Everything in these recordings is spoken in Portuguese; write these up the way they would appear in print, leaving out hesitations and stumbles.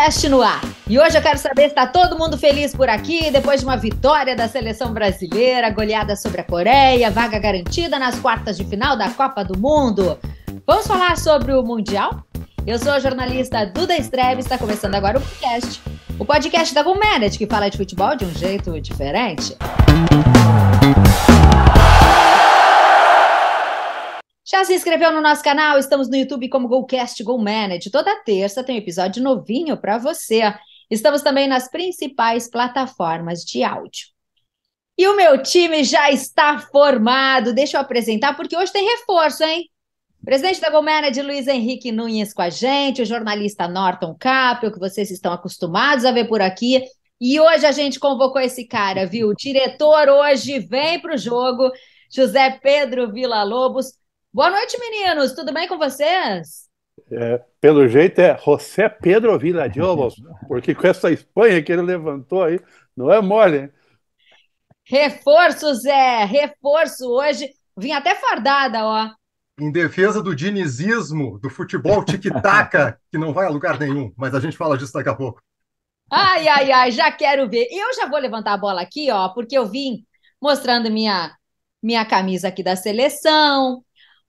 GoCast no ar. E hoje eu quero saber se está todo mundo feliz por aqui, depois de uma vitória da seleção brasileira, goleada sobre a Coreia, vaga garantida nas quartas de final da Copa do Mundo. Vamos falar sobre o Mundial? Eu sou a jornalista Duda Strebe e está começando agora o podcast da GoManage, que fala de futebol de um jeito diferente. Já se inscreveu no nosso canal? Estamos no YouTube como GoCast GoManage. Toda terça tem um episódio novinho para você. Estamos também nas principais plataformas de áudio. E o meu time já está formado. Deixa eu apresentar, porque hoje tem reforço, hein? Presidente da GoManage, Luiz Henrique Nunes com a gente, o jornalista Norton Capel, que vocês estão acostumados a ver por aqui. E hoje a gente convocou esse cara, viu? O diretor hoje vem para o jogo, José Pedro Villa-Lobos. Boa noite, meninos. Tudo bem com vocês? Pelo jeito é José Pedro Villa-Lobos, porque com essa Espanha que ele levantou aí, não é mole, hein? Reforço, Zé. Reforço hoje. Vim até fardada, ó. Em defesa do dinizismo, do futebol tic-tac, que não vai a lugar nenhum, mas a gente fala disso daqui a pouco. Ai, já quero ver. E eu já vou levantar a bola aqui, ó, porque eu vim mostrando minha camisa aqui da seleção.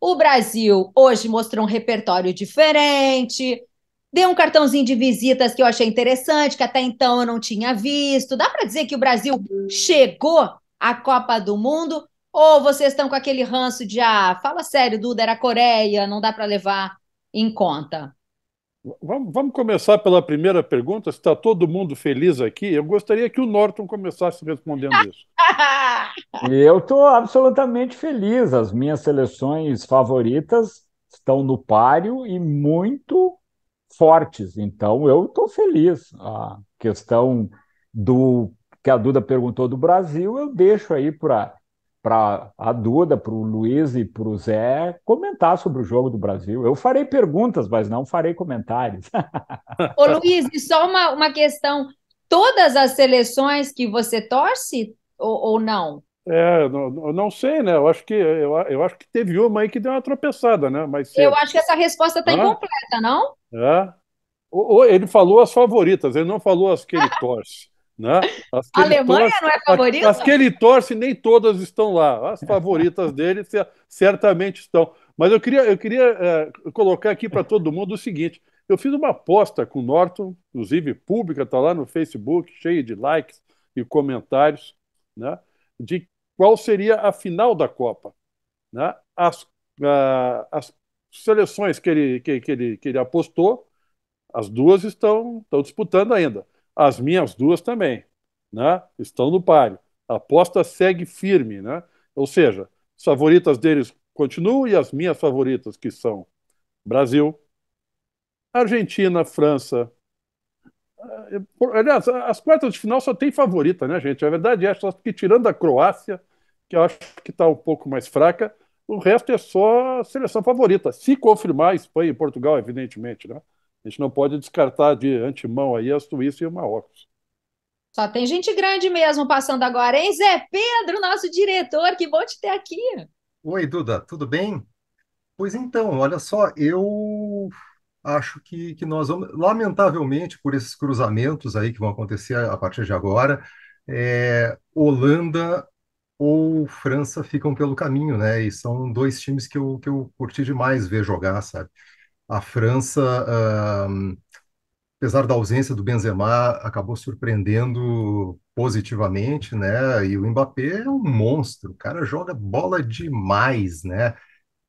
O Brasil hoje mostrou um repertório diferente, deu um cartãozinho de visitas que eu achei interessante, que até então eu não tinha visto. Dá para dizer que o Brasil chegou à Copa do Mundo? Ou vocês estão com aquele ranço de, fala sério, Duda, era a Coreia, não dá para levar em conta? Vamos começar pela primeira pergunta, se está todo mundo feliz aqui. Eu gostaria que o Norton começasse respondendo isso. E eu estou absolutamente feliz. As minhas seleções favoritas estão no páreo e muito fortes. Então, eu estou feliz. A questão do que a Duda perguntou do Brasil, eu deixo aí para a Duda, para o Luiz e para o Zé comentar sobre o jogo do Brasil. Eu farei perguntas, mas não farei comentários. Ô, Luiz, e só uma questão. Todas as seleções que você torce ou não? Eu não sei, né? Eu acho que teve uma aí que deu uma tropeçada, né? Mais Eu cedo. acho que essa resposta está incompleta, não? É. Ele falou as favoritas, ele não falou as que ele torce, né? A Alemanha não é favorita? As que ele torce, nem todas estão lá. As favoritas dele certamente estão. Mas eu queria colocar aqui para todo mundo o seguinte: eu fiz uma aposta com o Norton, inclusive pública, está lá no Facebook, cheia de likes e comentários, né? De qual seria a final da Copa, né? As seleções que ele apostou, as duas estão disputando ainda. As minhas duas também, né? Estão no páreo. A aposta segue firme, né? Ou seja, as favoritas deles continuam e as minhas favoritas, que são Brasil, Argentina, França. Aliás, as quartas de final só tem favorita, né, gente? A verdade é só que, tirando a Croácia, que eu acho que está um pouco mais fraca, o resto é só seleção favorita. Se confirmar Espanha e Portugal, evidentemente, né? A gente não pode descartar de antemão aí a Suíça e o Marrocos. Só tem gente grande mesmo passando agora, hein? Zé Pedro, nosso diretor, que bom te ter aqui. Oi, Duda, tudo bem? Pois então, olha só, eu acho que nós vamos, lamentavelmente, por esses cruzamentos aí que vão acontecer a partir de agora, Holanda ou França ficam pelo caminho, né? E são dois times que eu curti demais ver jogar, sabe? A França, apesar da ausência do Benzema, acabou surpreendendo positivamente, né? E o Mbappé é um monstro, o cara joga bola demais, né?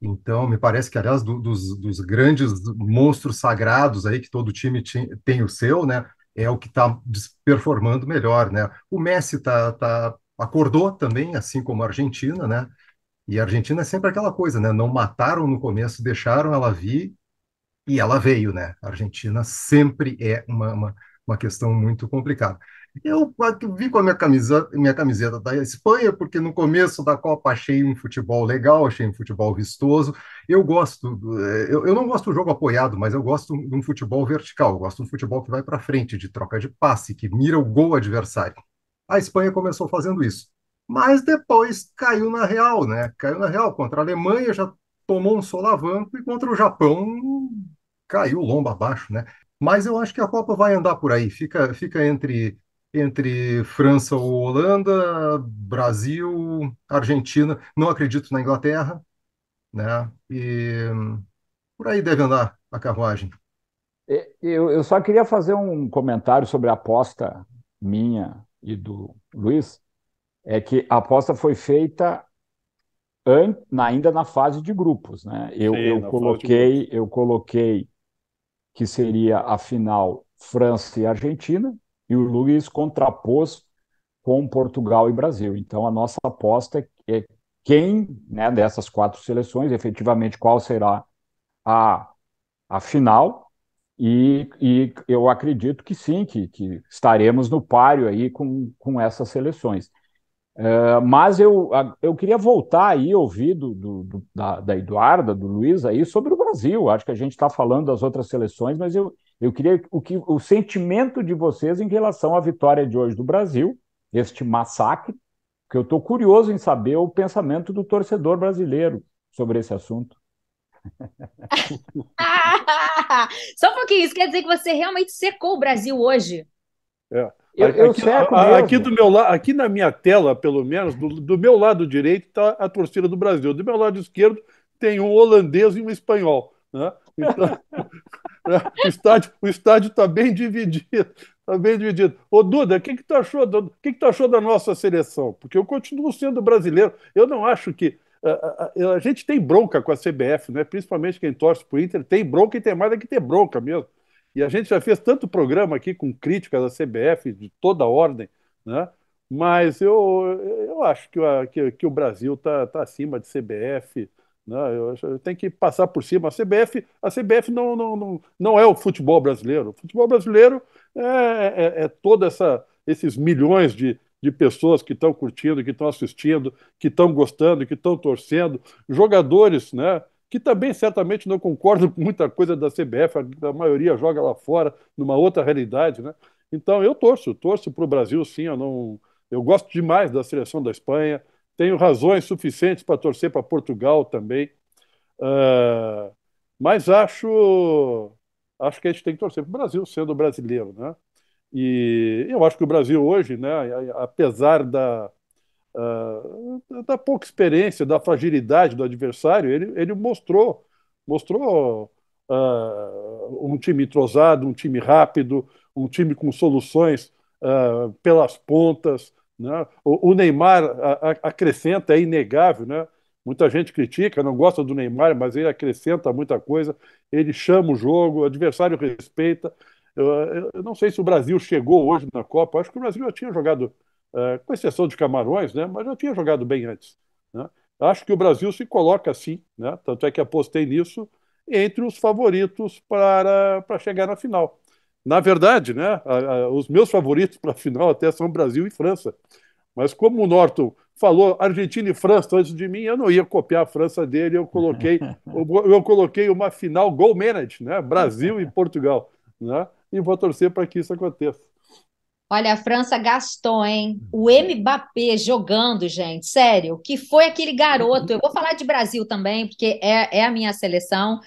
Então, me parece que, aliás, dos grandes monstros sagrados aí, que todo time tem o seu, né? É o que está performando melhor, né? O Messi acordou também, assim como a Argentina, né? E a Argentina é sempre aquela coisa, né? Não mataram no começo, deixaram ela vir e ela veio, né? A Argentina sempre é uma questão muito complicada. Eu vim com a minha camiseta da Espanha, porque no começo da Copa achei um futebol legal, achei um futebol vistoso. Eu não gosto do jogo apoiado, mas eu gosto de um futebol vertical, eu gosto de um futebol que vai para frente, de troca de passe, que mira o gol adversário. A Espanha começou fazendo isso, mas depois caiu na real, né? Caiu na real contra a Alemanha, já tomou um solavanco e contra o Japão caiu lomba abaixo, né? Mas eu acho que a Copa vai andar por aí, fica entre França ou Holanda, Brasil, Argentina. Não acredito na Inglaterra, né? E por aí deve andar a carruagem. Eu só queria fazer um comentário sobre a aposta minha e do Luiz. É que a aposta foi feita ainda na fase de grupos, né? Sim, na fase de grupos. Eu coloquei que seria a final França e Argentina, e o Luiz contrapôs com Portugal e Brasil. Então, a nossa aposta é quem, né, dessas quatro seleções, efetivamente, qual será a, a final, e eu acredito que sim, que estaremos no páreo aí com essas seleções. Mas eu queria voltar aí, ouvir da Eduarda, do Luiz aí, sobre o Brasil. Acho que a gente está falando das outras seleções, mas eu queria o sentimento de vocês em relação à vitória de hoje do Brasil, este massacre, porque eu estou curioso em saber o pensamento do torcedor brasileiro sobre esse assunto. Só um pouquinho, isso quer dizer que você realmente secou o Brasil hoje? É. Eu seco Aqui mesmo. aqui na minha tela, pelo menos, do meu lado direito está a torcida do Brasil. Do meu lado esquerdo tem um holandês e um espanhol, né? Então, o estádio está bem dividido. Está bem dividido. Ô, Duda, o que tu achou que tu achou da nossa seleção? Porque eu continuo sendo brasileiro. Eu não acho que. A gente tem bronca com a CBF, né? Principalmente quem torce para o Inter, tem bronca e tem mais é que ter bronca mesmo. E a gente já fez tanto programa aqui com críticas da CBF de toda ordem, né? Mas eu acho que o Brasil está acima de CBF, né? Eu acho, tem que passar por cima. A CBF não é o futebol brasileiro. O futebol brasileiro é toda esses milhões de pessoas que estão curtindo, que estão assistindo, que estão gostando, que estão torcendo, jogadores, né? Que também certamente não concordam com muita coisa da CBF, a maioria joga lá fora, numa outra realidade, né? Então eu torço para o Brasil, sim. Eu gosto demais da seleção da Espanha, tenho razões suficientes para torcer para Portugal também. Ah, mas acho que a gente tem que torcer para o Brasil, sendo brasileiro, né? E eu acho que o Brasil hoje, né, apesar da pouca experiência, da fragilidade do adversário, ele mostrou um time entrosado, um time rápido, um time com soluções pelas pontas, né? O Neymar acrescenta, é inegável, né? Muita gente critica, não gosta do Neymar, mas ele acrescenta muita coisa, ele chama o jogo, o adversário respeita. Eu não sei se o Brasil chegou hoje na Copa, eu acho que o Brasil já tinha jogado com exceção de Camarões, né? Mas já tinha jogado bem antes, né? Acho que o Brasil se coloca assim, né? Tanto é que apostei nisso entre os favoritos para chegar na final. Na verdade, né? Os meus favoritos para a final até são Brasil e França. Mas como o Norton falou Argentina e França antes de mim, eu não ia copiar a França dele. Eu coloquei uma final goal managed, né? Brasil e Portugal, né? E vou torcer para que isso aconteça. Olha, a França gastou, hein? O Mbappé jogando, gente, sério, que foi aquele garoto. Eu vou falar de Brasil também, porque é a minha seleção,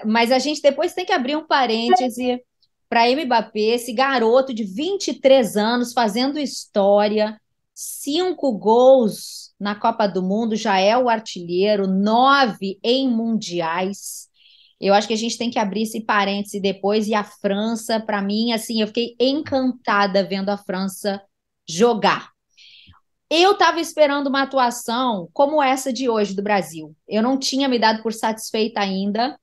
mas a gente depois tem que abrir um parêntese para Mbappé, esse garoto de 23 anos fazendo história, 5 gols na Copa do Mundo, já é o artilheiro, 9 em mundiais. Eu acho que a gente tem que abrir esse parêntese depois. E a França, para mim, assim, eu fiquei encantada vendo a França jogar. Eu estava esperando uma atuação como essa de hoje do Brasil. Eu não tinha me dado por satisfeita ainda.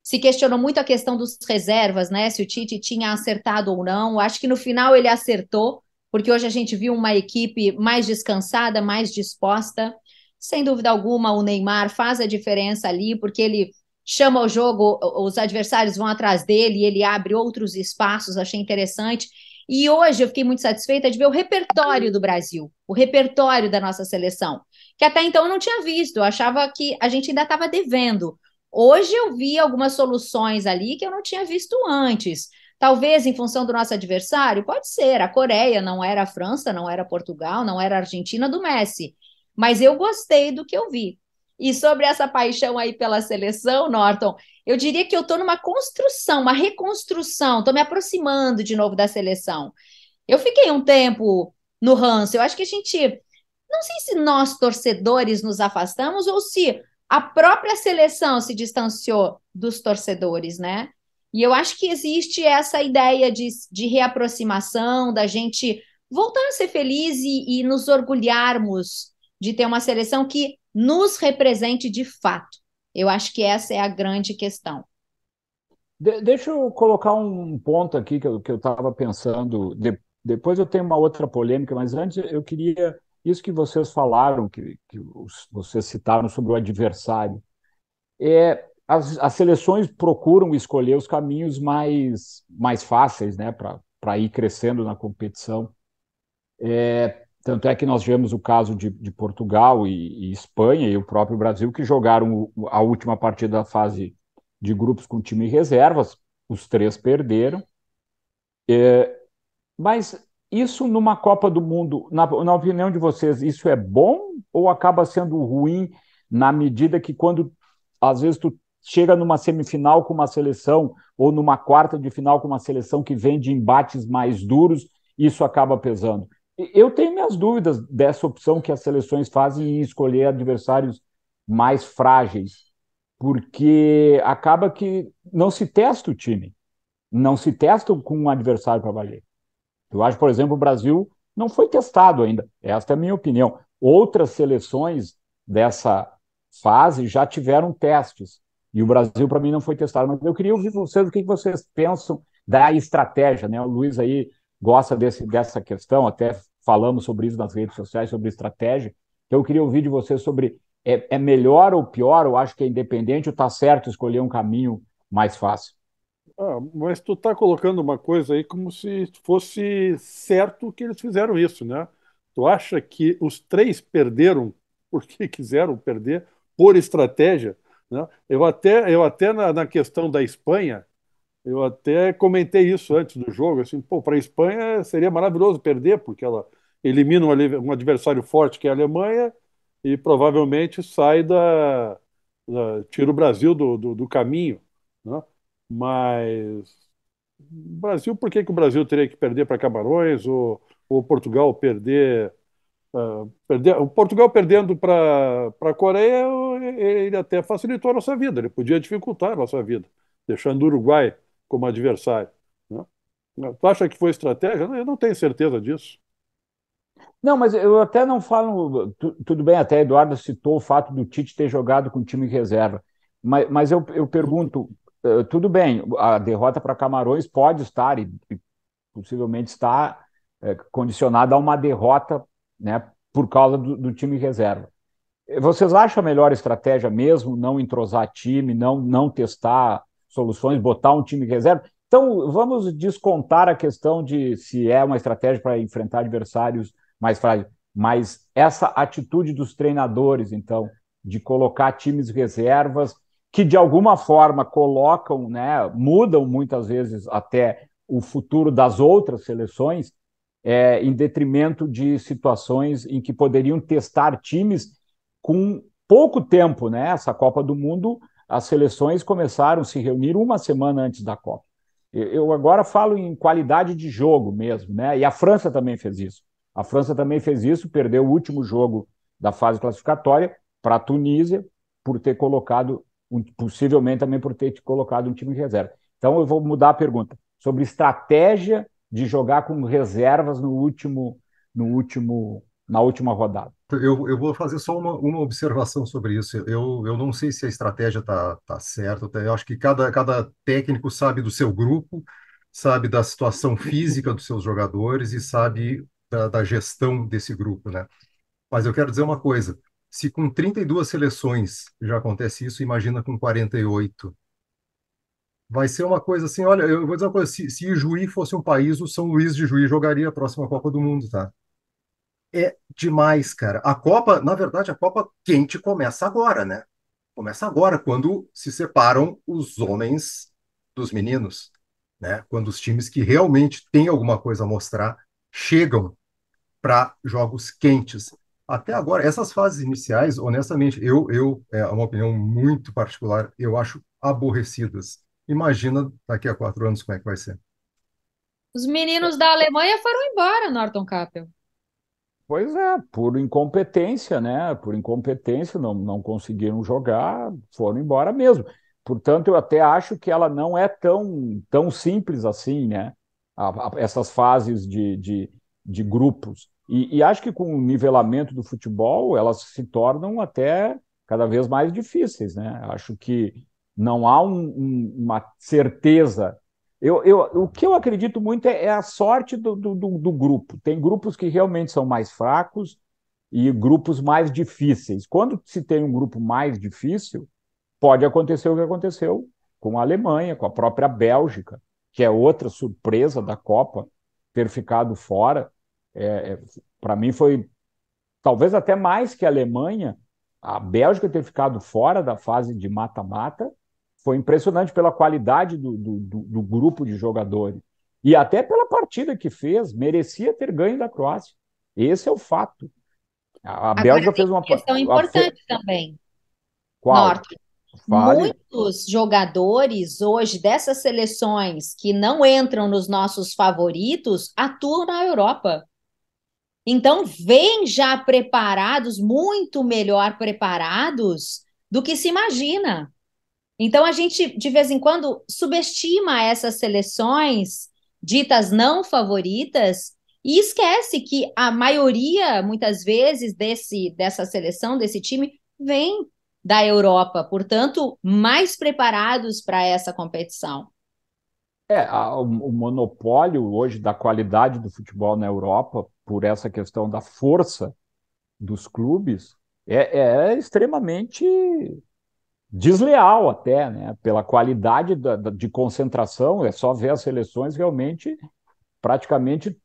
Se questionou muito a questão dos reservas, né? Se o Tite tinha acertado ou não. Acho que no final ele acertou, porque hoje a gente viu uma equipe mais descansada, mais disposta. Sem dúvida alguma, o Neymar faz a diferença ali, porque ele chama o jogo, os adversários vão atrás dele e ele abre outros espaços, achei interessante. E hoje eu fiquei muito satisfeita de ver o repertório do Brasil, o repertório da nossa seleção, que até então eu não tinha visto, eu achava que a gente ainda estava devendo. Hoje eu vi algumas soluções ali que eu não tinha visto antes. Talvez em função do nosso adversário, pode ser. A Coreia não era a França, não era Portugal, não era a Argentina do Messi. Mas eu gostei do que eu vi. E sobre essa paixão aí pela seleção, Norton, eu diria que eu estou numa construção, uma reconstrução, estou me aproximando de novo da seleção. Eu fiquei um tempo no ranço, eu acho que a gente, não sei se nós torcedores nos afastamos ou se a própria seleção se distanciou dos torcedores, né? E eu acho que existe essa ideia de reaproximação, da gente voltar a ser feliz e nos orgulharmos de ter uma seleção que nos represente de fato. Eu acho que essa é a grande questão. Deixa eu colocar um ponto aqui que eu estava pensando. Depois eu tenho uma outra polêmica, mas antes eu queria. Isso que vocês falaram, vocês citaram sobre o adversário. As seleções procuram escolher os caminhos mais fáceis, né, para ir crescendo na competição. Tanto é que nós tivemos o caso de Portugal e Espanha e o próprio Brasil, que jogaram a última partida da fase de grupos com time reservas, os três perderam. Mas isso numa Copa do Mundo, na opinião de vocês, isso é bom ou acaba sendo ruim na medida que quando, às vezes, tu chega numa semifinal com uma seleção ou numa quarta de final com uma seleção que vem de embates mais duros, isso acaba pesando? Eu tenho minhas dúvidas dessa opção que as seleções fazem em escolher adversários mais frágeis, porque acaba que não se testa o time, não se testa com um adversário para valer. Eu acho, por exemplo, o Brasil não foi testado ainda, esta é a minha opinião. Outras seleções dessa fase já tiveram testes, e o Brasil, para mim, não foi testado. Mas eu queria ouvir vocês o que vocês pensam da estratégia, né? O Luiz aí gosta dessa questão, até falamos sobre isso nas redes sociais, sobre estratégia. Então, eu queria ouvir de vocês sobre é melhor ou pior, eu acho que é independente ou está certo escolher um caminho mais fácil. Mas tu está colocando uma coisa aí como se fosse certo que eles fizeram isso, né? Tu acha que os três perderam porque quiseram perder por estratégia, né? Eu até na questão da Espanha, eu até comentei isso antes do jogo, assim, pô, para a Espanha seria maravilhoso perder, porque ela elimina um adversário forte que é a Alemanha e provavelmente tira o Brasil do caminho, né? Mas Brasil, por que que o Brasil teria que perder para Camarões ou Portugal o Portugal perdendo para a Coreia, ele até facilitou a nossa vida, ele podia dificultar a nossa vida, deixando o Uruguai como adversário, né? Tu acha que foi estratégia? Eu não tenho certeza disso. Não, mas eu até não falo. Tudo bem, até Eduardo citou o fato do Tite ter jogado com time reserva. Mas eu pergunto: tudo bem, a derrota para Camarões pode estar, e possivelmente está, condicionada a uma derrota, né, por causa do time reserva. Vocês acham a melhor estratégia mesmo não entrosar time, não testar soluções, botar um time reserva? Então, vamos descontar a questão de se é uma estratégia para enfrentar adversários mais frágeis, mas essa atitude dos treinadores, então, de colocar times reservas que de alguma forma colocam, né, mudam muitas vezes até o futuro das outras seleções, em detrimento de situações em que poderiam testar times com pouco tempo, né? Essa Copa do Mundo, as seleções começaram a se reunir uma semana antes da Copa. Eu agora falo em qualidade de jogo mesmo, né? E a França também fez isso. A França também fez isso, perdeu o último jogo da fase classificatória para a Tunísia por ter colocado, possivelmente também por ter colocado um time em reserva. Então eu vou mudar a pergunta sobre estratégia de jogar com reservas na última rodada. Eu vou fazer só uma observação sobre isso. Eu não sei se a estratégia tá certa. Eu acho que cada técnico sabe do seu grupo, sabe da situação física dos seus jogadores e sabe da gestão desse grupo, né? Mas eu quero dizer uma coisa. Se com 32 seleções já acontece isso, imagina com 48. Vai ser uma coisa assim, olha, eu vou dizer uma coisa, se Juí fosse um país, o São Luís de Juí jogaria a próxima Copa do Mundo, tá? É demais, cara. A Copa, na verdade, a Copa quente começa agora, né? Começa agora, quando se separam os homens dos meninos, né? Quando os times que realmente têm alguma coisa a mostrar chegam para jogos quentes. Até agora, essas fases iniciais, honestamente, é uma opinião muito particular, eu acho aborrecidas. Imagina daqui a 4 anos como é que vai ser. Os meninos da Alemanha foram embora, Norton Capel. Pois é, por incompetência, né? Por incompetência, não conseguiram jogar, foram embora mesmo. Portanto, eu até acho que ela não é tão simples assim, né? Essas fases de grupos. E acho que com o nivelamento do futebol, elas se tornam até cada vez mais difíceis, né? Acho que não há uma certeza. O que eu acredito muito é a sorte do grupo. Tem grupos que realmente são mais fracos e grupos mais difíceis. Quando se tem um grupo mais difícil, pode acontecer o que aconteceu com a Alemanha, com a própria Bélgica, que é outra surpresa da Copa, ter ficado fora. Para mim foi talvez até mais que a Alemanha, a Bélgica ter ficado fora da fase de mata-mata foi impressionante pela qualidade do grupo de jogadores. E até pela partida que fez, merecia ter ganho da Croácia. Esse é o fato. A Agora Bélgica tem fez uma uma. questão importante também, Qual? Norton. Fale. Muitos jogadores hoje dessas seleções que não entram nos nossos favoritos atuam na Europa. Então, vêm já preparados, muito melhor preparados do que se imagina. Então, a gente, de vez em quando, subestima essas seleções ditas não favoritas e esquece que a maioria, muitas vezes, dessa seleção, desse time, vem da Europa, portanto, mais preparados para essa competição. O monopólio hoje da qualidade do futebol na Europa, por essa questão da força dos clubes, é extremamente desleal até, né? Pela qualidade de concentração, é só ver as seleções realmente, praticamente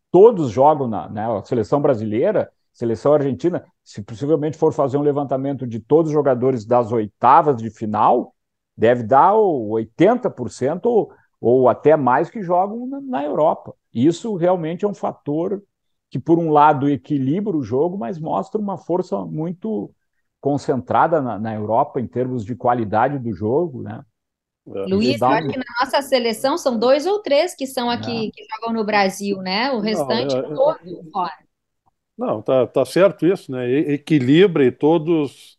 todos jogam a seleção brasileira, seleção argentina, se possivelmente for fazer um levantamento de todos os jogadores das oitavas de final, deve dar 80% ou até mais que jogam na Europa. Isso realmente é um fator que, por um lado, equilibra o jogo, mas mostra uma força muito concentrada na Europa em termos de qualidade do jogo, né? Isso Luiz, dá eu acho um. que na nossa seleção são dois ou três que são Né? aqui, que jogam no Brasil, né? O Não, restante todo fora. não, tá certo isso, né? Equilibra e todos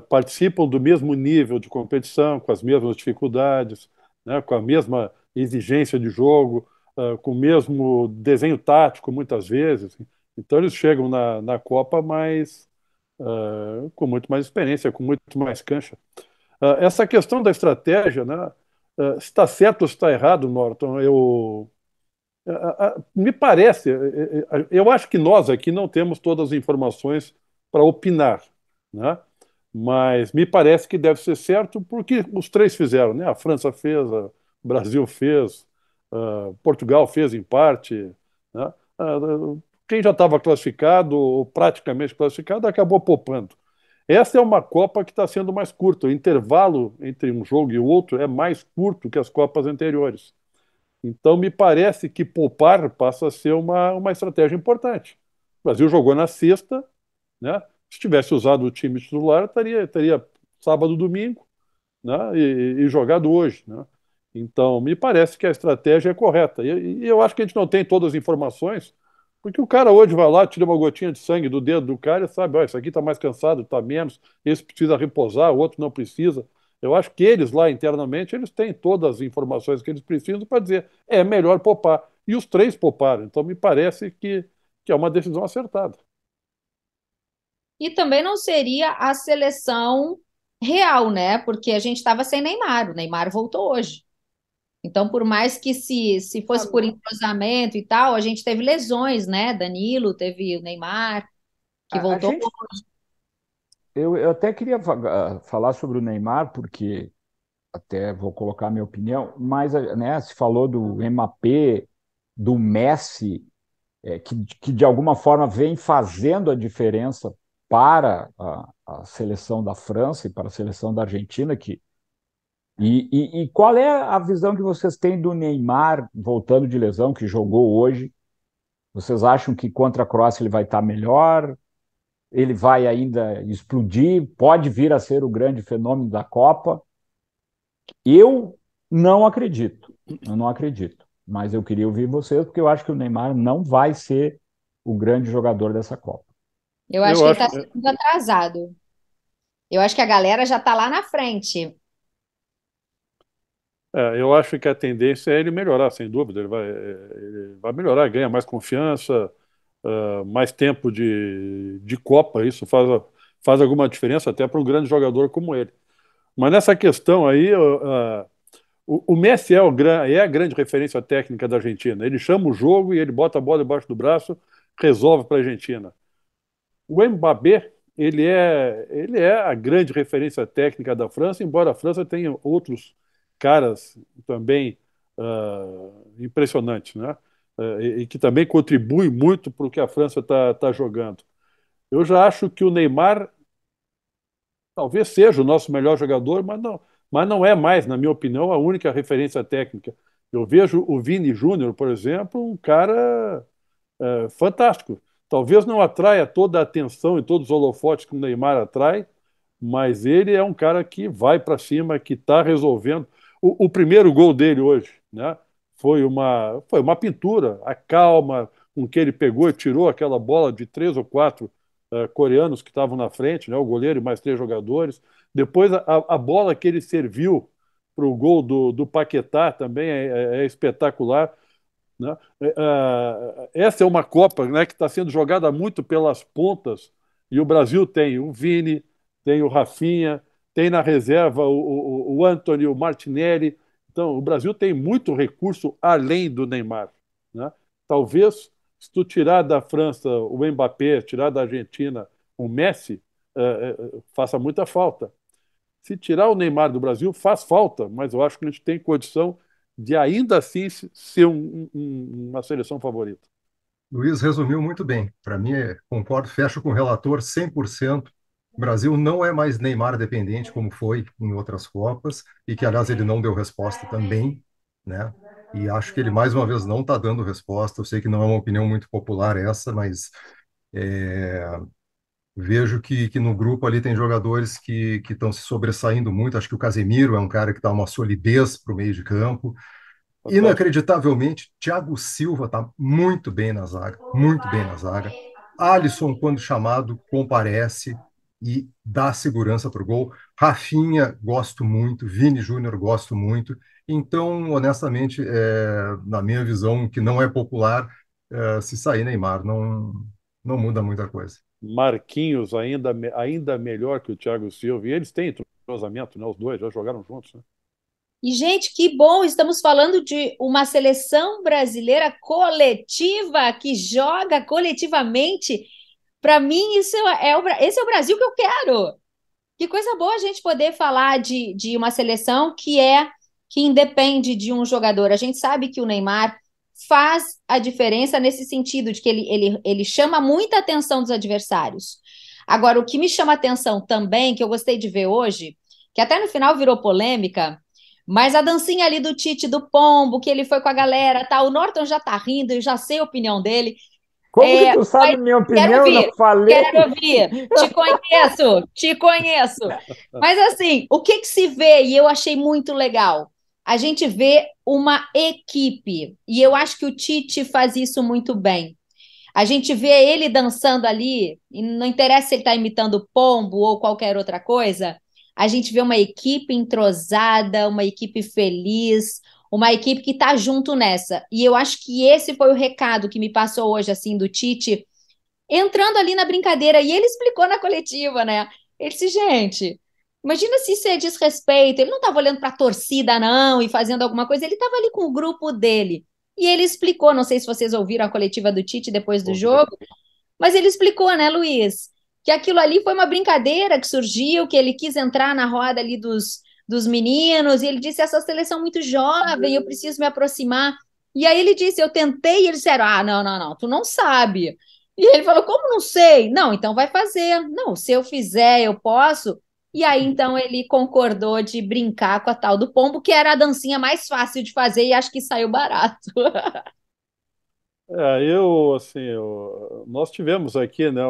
participam do mesmo nível de competição, com as mesmas dificuldades, né? Com a mesma exigência de jogo, com o mesmo desenho tático, muitas vezes. Então eles chegam na Copa com muito mais experiência, com muito mais cancha. Essa questão da estratégia, né? Se está certo ou se está errado, Norton, me parece, eu acho que nós aqui não temos todas as informações para opinar, né? Mas me parece que deve ser certo porque os três fizeram, né? A França fez, o Brasil fez, Portugal fez em parte, né? Quem já estava classificado, ou praticamente classificado, acabou poupando. Essa é uma Copa que está sendo mais curta. O intervalo entre um jogo e o outro é mais curto que as Copas anteriores. Então, me parece que poupar passa a ser uma estratégia importante. O Brasil jogou na sexta, né? Se tivesse usado o time titular, teria sábado, domingo, né? E jogado hoje, né? Então, me parece que a estratégia é correta. E eu acho que a gente não tem todas as informações, porque o cara hoje vai lá, tira uma gotinha de sangue do dedo do cara e sabe, ó, esse aqui está mais cansado, está menos, esse precisa repousar, o outro não precisa. Eu acho que eles lá internamente, eles têm todas as informações que eles precisam para dizer, é melhor poupar. E os três pouparam. Então, me parece que é uma decisão acertada. E também não seria a seleção real, né? Porque a gente estava sem Neymar. O Neymar voltou hoje. Então, por mais que se fosse por entrosamento e tal, a gente teve lesões, né? Danilo, teve o Neymar, que A voltou. gente, eu até queria falar sobre o Neymar, porque até vou colocar a minha opinião, mas né, se falou do Mbappé, do Messi, que de alguma forma vem fazendo a diferença para a seleção da França e para a seleção da Argentina. E qual é a visão que vocês têm do Neymar voltando de lesão, que jogou hoje? Vocês acham que contra a Croácia ele vai estar melhor? ele vai ainda explodir, pode vir a ser o grande fenômeno da Copa. Eu não acredito, eu não acredito. Mas eu queria ouvir vocês, porque eu acho que o Neymar não vai ser o grande jogador dessa Copa. Eu acho Eu que ele acho, está sendo atrasado. Eu acho que a galera já está lá na frente. eu acho que a tendência é ele melhorar, sem dúvida. Ele vai melhorar, ganha mais confiança, mais tempo de Copa. Isso faz alguma diferença até para um grande jogador como ele. Mas nessa questão aí, o Messi é a grande referência técnica da Argentina. Ele chama o jogo e ele bota a bola debaixo do braço, resolve para a Argentina. O Mbappé, ele é a grande referência técnica da França, embora a França tenha outros caras também impressionantes, né? E que também contribuem muito para o que a França está jogando. Eu já acho que o Neymar talvez seja o nosso melhor jogador, mas não é mais, na minha opinião, a única referência técnica. Eu vejo o Vini Júnior, por exemplo, um cara fantástico. Talvez não atraia toda a atenção e todos os holofotes que o Neymar atrai, mas ele é um cara que vai para cima, que está resolvendo. O primeiro gol dele hoje, né, foi uma pintura, a calma com que ele pegou e tirou aquela bola de três ou quatro coreanos que estavam na frente, né, o goleiro e mais três jogadores. Depois, a bola que ele serviu para o gol do Paquetá também é espetacular, né? Essa é uma Copa, né, que está sendo jogada muito pelas pontas, e o Brasil tem o Vini, tem o Rafinha, tem na reserva o Antony, o Martinelli. Então, o Brasil tem muito recurso além do Neymar, né? Talvez, se tu tirar da França o Mbappé, tirar da Argentina o Messi, faça muita falta. Se tirar o Neymar do Brasil, faz falta, mas eu acho que a gente tem condição de ainda assim ser uma seleção favorita. Luiz resumiu muito bem. Para mim, concordo, fecho com o relator 100%. O Brasil não é mais Neymar dependente como foi em outras Copas, e que, aliás, ele não deu resposta também, né? E acho que ele, mais uma vez, não está dando resposta. Eu sei que não é uma opinião muito popular essa, mas vejo que no grupo ali tem jogadores que estão se sobressaindo muito. Acho que o Casemiro é um cara que dá uma solidez para o meio de campo. Fantástico. Inacreditavelmente, Thiago Silva está muito bem na zaga, muito bem na zaga. Alisson, quando chamado, comparece e dá segurança para o gol. Rafinha, gosto muito. Vini Júnior, gosto muito. Então, honestamente, na minha visão, que não é popular, se sair Neymar, não muda muita coisa. Marquinhos ainda melhor que o Thiago Silva, e eles têm entrosamento, né? Os dois já jogaram juntos, né? E, gente, que bom! Estamos falando de uma seleção brasileira coletiva que joga coletivamente. Para mim, esse é o Brasil que eu quero. Que coisa boa a gente poder falar de uma seleção que independe de um jogador. A gente sabe que o Neymar faz a diferença nesse sentido, de que ele chama muita atenção dos adversários. Agora, o que me chama atenção também, que eu gostei de ver hoje, que até no final virou polêmica, mas a dancinha ali do Tite do Pombo, que ele foi com a galera, tá? O Norton já tá rindo, eu já sei a opinião dele. Como que tu Mas sabe minha quero opinião? Eu não ouvir, quero falei. ouvir. Te conheço, te conheço. Mas assim, o que se vê, e eu achei muito legal, a gente vê uma equipe, e eu acho que o Tite faz isso muito bem. A gente vê ele dançando ali, e não interessa se ele está imitando pombo ou qualquer outra coisa, a gente vê uma equipe entrosada, uma equipe feliz, uma equipe que está junto nessa. E eu acho que esse foi o recado que me passou hoje, assim, do Tite, entrando ali na brincadeira. E ele explicou na coletiva, né? Ele disse, gente, imagina se isso é desrespeito. Ele não estava olhando para a torcida, não, e fazendo alguma coisa, ele estava ali com o grupo dele. E ele explicou, não sei se vocês ouviram a coletiva do Tite depois do Ouvi. jogo, mas ele explicou, né, Luiz, que aquilo ali foi uma brincadeira que surgiu, que ele quis entrar na roda ali dos meninos, e ele disse, essa seleção é muito jovem, eu preciso me aproximar. E aí ele disse, eu tentei, e eles disseram, não, não, não, tu não sabe. E ele falou, como não sei? Não, então vai fazer. Não, se eu fizer, eu posso. E aí, então, ele concordou de brincar com a tal do pombo, que era a dancinha mais fácil de fazer, e acho que saiu barato. Assim, nós tivemos aqui, né,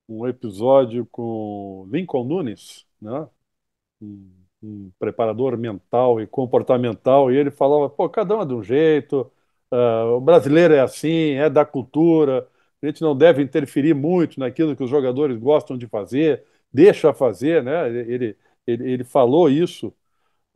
um episódio com Lincoln Nunes, né? um, um preparador mental e comportamental, e ele falava, pô, cada um é de um jeito, o brasileiro é assim, é da cultura, a gente não deve interferir muito naquilo que os jogadores gostam de fazer, deixa fazer, né? Ele falou isso.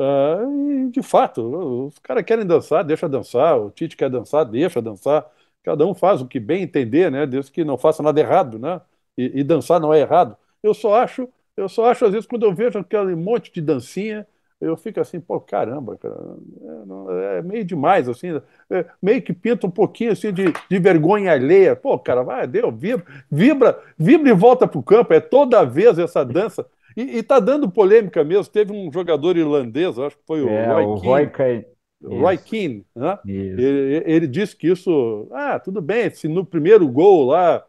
E, de fato, os caras querem dançar, deixa dançar, o Tite quer dançar, deixa dançar, cada um faz o que bem entender, né? Desde que não faça nada errado, né? E dançar não é errado. Eu só acho, eu só acho, às vezes, quando eu vejo aquele monte de dancinha, eu fico assim, pô, caramba, cara, é meio demais, assim, meio que pinta um pouquinho, assim, de vergonha alheia. Pô, cara, vai, deu, vibra e volta pro campo, é toda vez essa dança. E tá dando polêmica mesmo. Teve um jogador irlandês, acho que foi o Roy O Roy Keane, Keane. Roy Isso, Keane, né? isso. Ele disse que isso, tudo bem, se no primeiro gol lá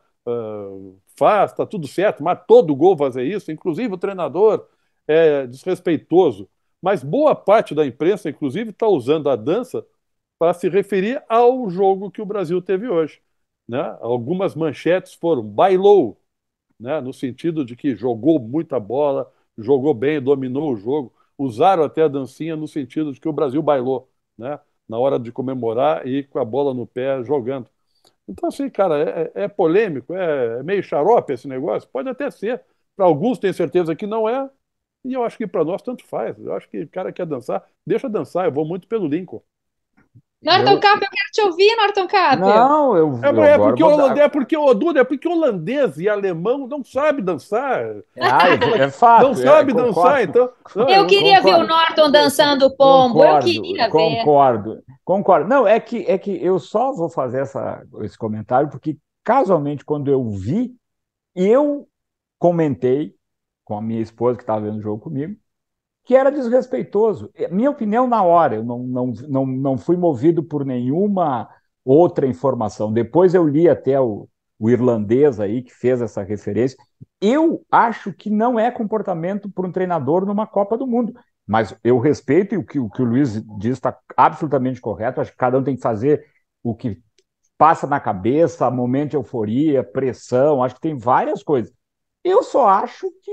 faz, tá tudo certo, mas todo gol fazer isso, inclusive o treinador é desrespeitoso. Mas boa parte da imprensa, inclusive, está usando a dança para se referir ao jogo que o Brasil teve hoje, né? Algumas manchetes foram bailou, né? No sentido de que jogou muita bola, jogou bem, dominou o jogo. Usaram até a dancinha no sentido de que o Brasil bailou, né? Na hora de comemorar e com a bola no pé jogando. Então, assim, cara, é polêmico, é meio xarope esse negócio? Pode até ser. Para alguns, tenho certeza que não é. E eu acho que para nós tanto faz. Eu acho que o cara quer dançar, deixa dançar. Eu vou muito pelo Lincoln. Norton Eu, Cap, eu quero te ouvir, Norton Cap. não, eu É agora porque vou holandês, dar. é porque holandês e alemão não sabe dançar. É Não fato, sabe dançar, concordo, então. Eu queria ver o concordo. Norton dançando o pombo, eu Concordo, queria ver. concordo, concordo. Não, é que eu só vou fazer esse comentário porque, casualmente, quando eu vi, eu comentei com a minha esposa que estava vendo o jogo comigo, que era desrespeitoso. Minha opinião na hora, eu não fui movido por nenhuma outra informação. Depois eu li até o irlandês aí que fez essa referência. Eu acho que não é comportamento para um treinador numa Copa do Mundo. Mas eu respeito e o que o Luiz diz está absolutamente correto. Acho que cada um tem que fazer o que passa na cabeça, momento de euforia, pressão, acho que tem várias coisas. Eu só acho que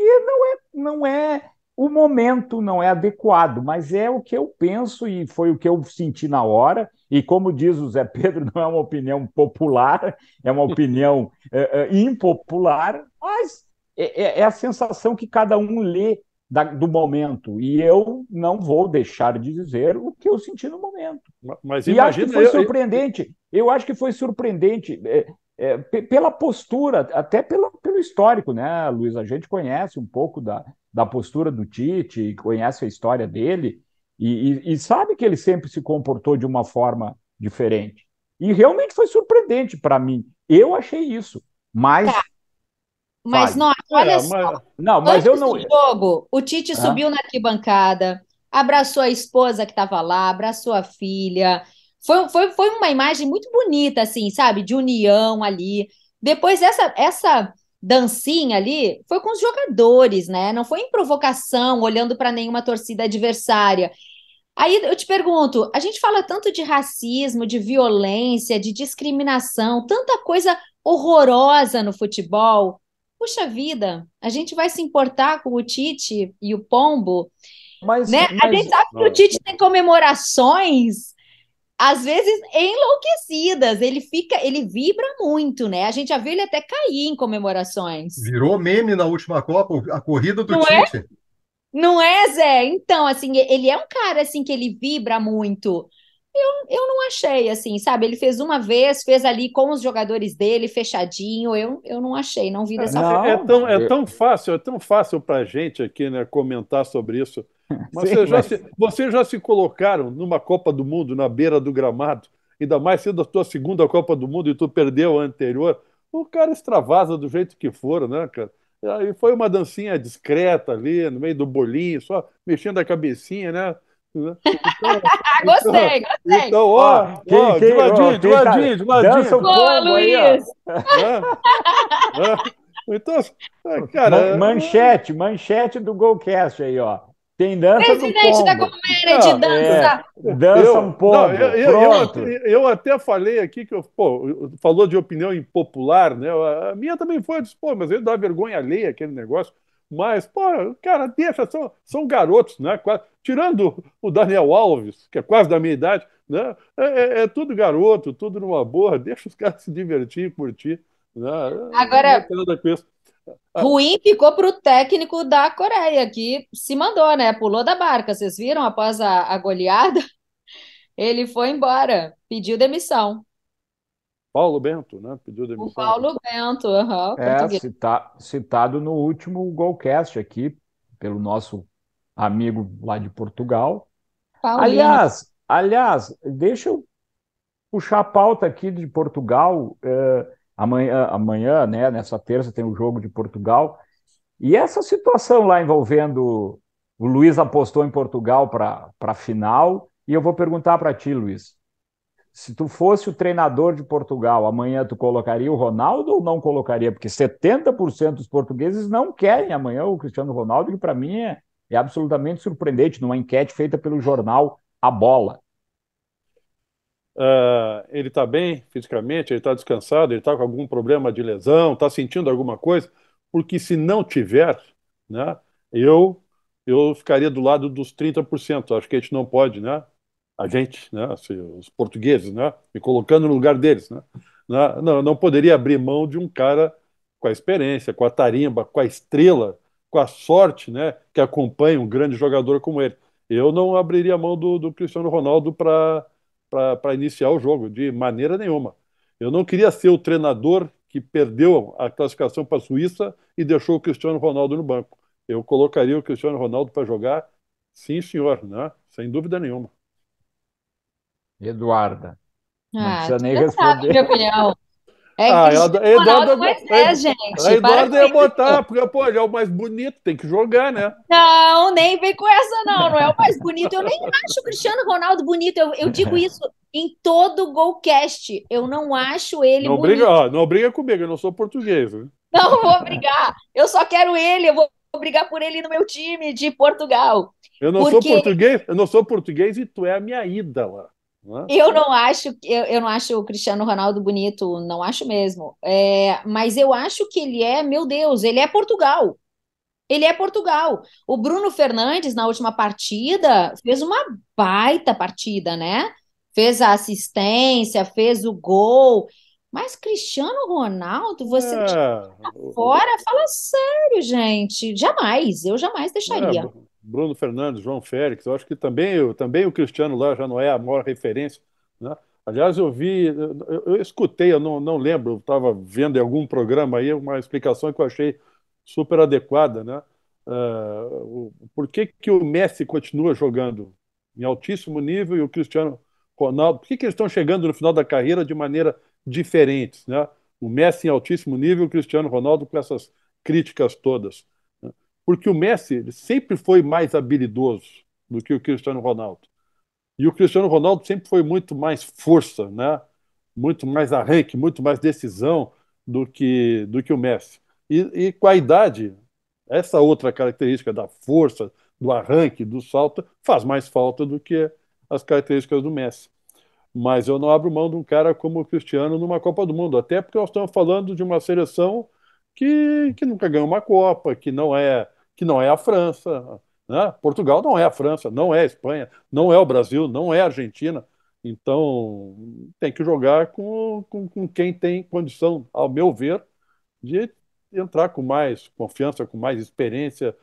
não é o momento, não é adequado, mas é o que eu penso e foi o que eu senti na hora. E como diz o Zé Pedro, não é uma opinião popular, é uma opinião impopular, mas é a sensação que cada um lê do momento. E eu não vou deixar de dizer o que eu senti no momento. Mas E acho que imagina foi surpreendente. Eu acho que foi surpreendente pela postura, até pelo histórico, né, Luiz? A gente conhece um pouco da postura do Tite, conhece a história dele e sabe que ele sempre se comportou de uma forma diferente. E realmente foi surpreendente para mim. Eu achei isso. Mas, Mas, fale. Norton, olha só. mas, Não, mas eu Antes não. do jogo, o Tite Hã? subiu na arquibancada, abraçou a esposa que estava lá, abraçou a filha. Foi uma imagem muito bonita, assim, sabe? De união ali. Depois, essa dancinha ali foi com os jogadores, né? Não foi em provocação, olhando para nenhuma torcida adversária. Aí eu te pergunto: a gente fala tanto de racismo, de violência, de discriminação, tanta coisa horrorosa no futebol. Puxa vida, a gente vai se importar com o Tite e o Pombo, Mas, né? A mas gente sabe que o não. Tite tem comemorações, às vezes enlouquecidas. Ele vibra muito, né? A gente já viu ele até cair em comemorações. Virou meme na última Copa, a corrida do Não é? Tite. Não é, Zé? Então, assim, ele é um cara assim que ele vibra muito. Eu não achei assim, sabe? Ele fez uma vez, fez ali com os jogadores dele, fechadinho. Eu não achei, não vi dessa forma. não. É tão fácil para a gente aqui, né, comentar sobre isso. Mas Sim, mas vocês já se colocaram numa Copa do Mundo, na beira do gramado, ainda mais sendo a tua segunda Copa do Mundo e tu perdeu a anterior, o cara extravasa do jeito que for, né, cara? Aí foi uma dancinha discreta ali, no meio do bolinho, só mexendo a cabecinha, né? Então, Ah, então, gostei, gostei. então, ó, de ladinho, de quem tá ladinho, de dança ladinho. o Boa, pombo aí, ó. Luiz! Né? Né? Então, cara, Manchete do Golcast aí, ó. Tem dança do Presidente da Congo. Comunidade dança. Dança um Não, pouco. Pronto. eu até falei aqui que, falou de opinião impopular, né? A minha também foi, eu disse, pô, mas ele dá vergonha alheia aquele negócio. Mas, pô, cara, deixa, são garotos, né? Tirando o Daniel Alves, que é quase da minha idade, né? É tudo garoto, tudo numa boa, deixa os caras se divertir, curtir, né? Não Agora, tem nada com isso. Ah, ruim ficou para o técnico da Coreia, que se mandou, né? Pulou da barca. Vocês viram após a goleada? Ele foi embora, pediu demissão. Paulo Bento, né? Pediu O demissão. Paulo Bento, É português. citado no último Golcast aqui, pelo nosso amigo lá de Portugal. Paulino. Aliás, deixa eu puxar a pauta aqui de Portugal. Amanhã, né, nessa terça, tem o jogo de Portugal. E essa situação lá envolvendo o Luiz apostou em Portugal para a final. E eu vou perguntar para ti, Luiz. Se tu fosse o treinador de Portugal, amanhã tu colocaria o Ronaldo ou não colocaria? Porque 70% dos portugueses não querem amanhã o Cristiano Ronaldo, que para mim é absolutamente surpreendente, numa enquete feita pelo jornal A Bola. Ele está bem fisicamente, ele está descansado, ele está com algum problema de lesão, está sentindo alguma coisa, porque se não tiver, né, eu, eu ficaria do lado dos 30%. Acho que a gente não pode, né? A gente, né, assim, os portugueses, né, me colocando no lugar deles, né, não poderia abrir mão de um cara com a experiência, com a tarimba, com a estrela, com a sorte, né, que acompanha um grande jogador como ele. Eu não abriria mão do Cristiano Ronaldo para iniciar o jogo, de maneira nenhuma. Eu não queria ser o treinador que perdeu a classificação para a Suíça e deixou o Cristiano Ronaldo no banco. Eu colocaria o Cristiano Ronaldo para jogar, sim, senhor, né? Sem dúvida nenhuma. Eduarda, não precisa Tu nem já sabe a responder. minha opinião. É Ah, Cristiano Ronaldo Moisés, A gente. Para Eduardo com ia isso. botar, porque, pô, ele é o mais bonito, tem que jogar, né? Não, nem vem com essa, não. Não é o mais bonito. Eu nem acho o Cristiano Ronaldo bonito. Eu digo isso em todo Golcast. Eu não acho ele Não briga, bonito. ó, não briga comigo, eu não sou português, né? Não vou brigar. Eu só quero ele. Eu vou brigar por ele no meu time de Portugal. Porque Eu não sou português e tu é a minha ídola, né? eu não acho o Cristiano Ronaldo bonito, não acho mesmo. Mas eu acho que ele é, meu Deus, ele é Portugal. Ele é Portugal. O Bruno Fernandes, na última partida, fez uma baita partida, né? Fez a assistência, fez o gol. Mas Cristiano Ronaldo, você deixa É, fora? Fala sério, gente. Jamais, eu jamais É, deixaria. Bruno Fernandes, João Félix, eu acho que também o Cristiano lá já não é a maior referência, né? Aliás, eu escutei, eu não lembro, eu estava vendo em algum programa aí uma explicação que eu achei super adequada, né? Por que que o Messi continua jogando em altíssimo nível e o Cristiano Ronaldo, por que que eles estão chegando no final da carreira de maneira diferentes, né? O Messi em altíssimo nível e o Cristiano Ronaldo com essas críticas todas, né? Porque o Messi ele sempre foi mais habilidoso do que o Cristiano Ronaldo. E o Cristiano Ronaldo sempre foi muito mais força, né? Muito mais arranque, muito mais decisão do que o Messi. E com a idade, essa outra característica da força, do arranque, do salto, faz mais falta do que as características do Messi. Mas eu não abro mão de um cara como o Cristiano numa Copa do Mundo, até porque nós estamos falando de uma seleção que nunca ganhou uma Copa, que não é a França, né? Portugal não é a França, não é a Espanha, não é o Brasil, não é a Argentina. Então tem que jogar com quem tem condição, ao meu ver, de entrar com mais confiança, com mais experiência,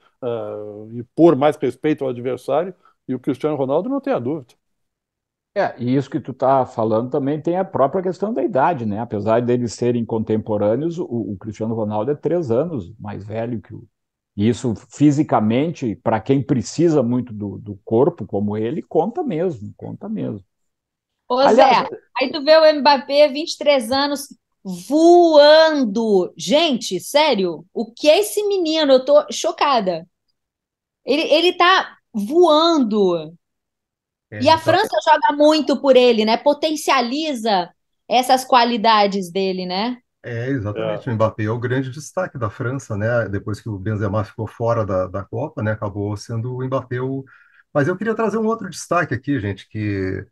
e pôr mais respeito ao adversário. E o Cristiano Ronaldo não tem a dúvida. E isso que tu está falando também tem a própria questão da idade, né? Apesar deles serem contemporâneos, o Cristiano Ronaldo é 3 anos mais velho que o. E isso fisicamente, para quem precisa muito do corpo como ele, conta mesmo, conta mesmo. Ô Aliás, Zé, aí tu vê o Mbappé, 23 anos, voando. Gente, sério, o que é esse menino? Eu tô chocada. Ele tá voando. E a Ele tá, França joga muito por ele, né? Potencializa essas qualidades dele, né? Exatamente. É, O Mbappé é o grande destaque da França, né? Depois que o Benzema ficou fora da Copa, né? Acabou sendo o Mbappé o... Mas eu queria trazer um outro destaque aqui, gente, que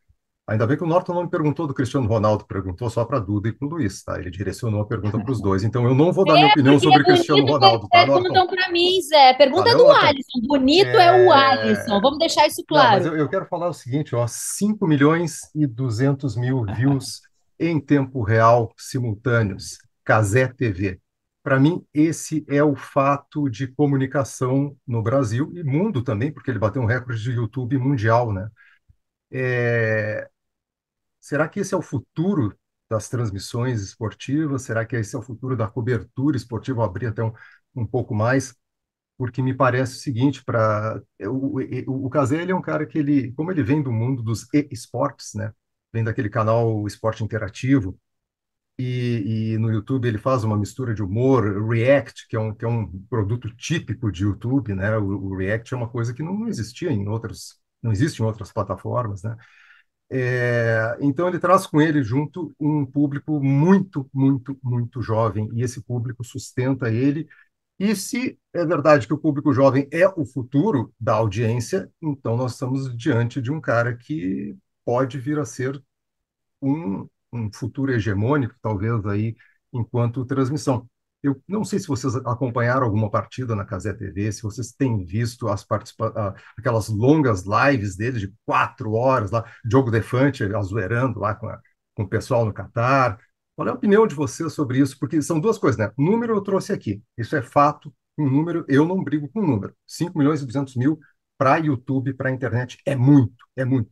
ainda bem que o Norton não me perguntou do Cristiano Ronaldo, perguntou só para a Duda e para o Luiz, tá? Ele direcionou a pergunta para os dois. Então eu não vou dar minha opinião Porque é sobre Cristiano bonito, Ronaldo, tá, Norton? perguntam para mim, Zé. Pergunta Valeu, do Norton. Alisson. Bonito é o Alisson. É... Vamos deixar isso Não, mas claro. eu quero falar o seguinte, ó, 5.200.000 views em tempo real simultâneos, Cazé TV. Para mim, esse é o fato de comunicação no Brasil e mundo também, porque ele bateu um recorde de YouTube mundial, né? É, será que esse é o futuro das transmissões esportivas? Será que esse é o futuro da cobertura esportiva? Vou abrir até um pouco mais, porque me parece o seguinte, o Cazé, ele é um cara que ele, como ele vem do mundo dos esportes, né? Vem daquele canal Esporte Interativo, e no YouTube ele faz uma mistura de humor, React, que é um produto típico de YouTube, né? O React é uma coisa que não existia em outras, não existe em outras plataformas, né? Então ele traz com ele junto um público muito, muito, muito jovem, e esse público sustenta ele. E se é verdade que o público jovem é o futuro da audiência, então nós estamos diante de um cara que pode vir a ser um futuro hegemônico, talvez aí, enquanto transmissão. Eu não sei se vocês acompanharam alguma partida na Cazé TV, se vocês têm visto aquelas longas lives dele de 4 horas lá, Diogo Defante azoeirando lá com o pessoal no Catar. Qual é a opinião de vocês sobre isso? Porque são duas coisas, né? Número eu trouxe aqui, isso é fato. Um número, eu não brigo com número. 5.200.000 para YouTube, para internet, é muito, é muito.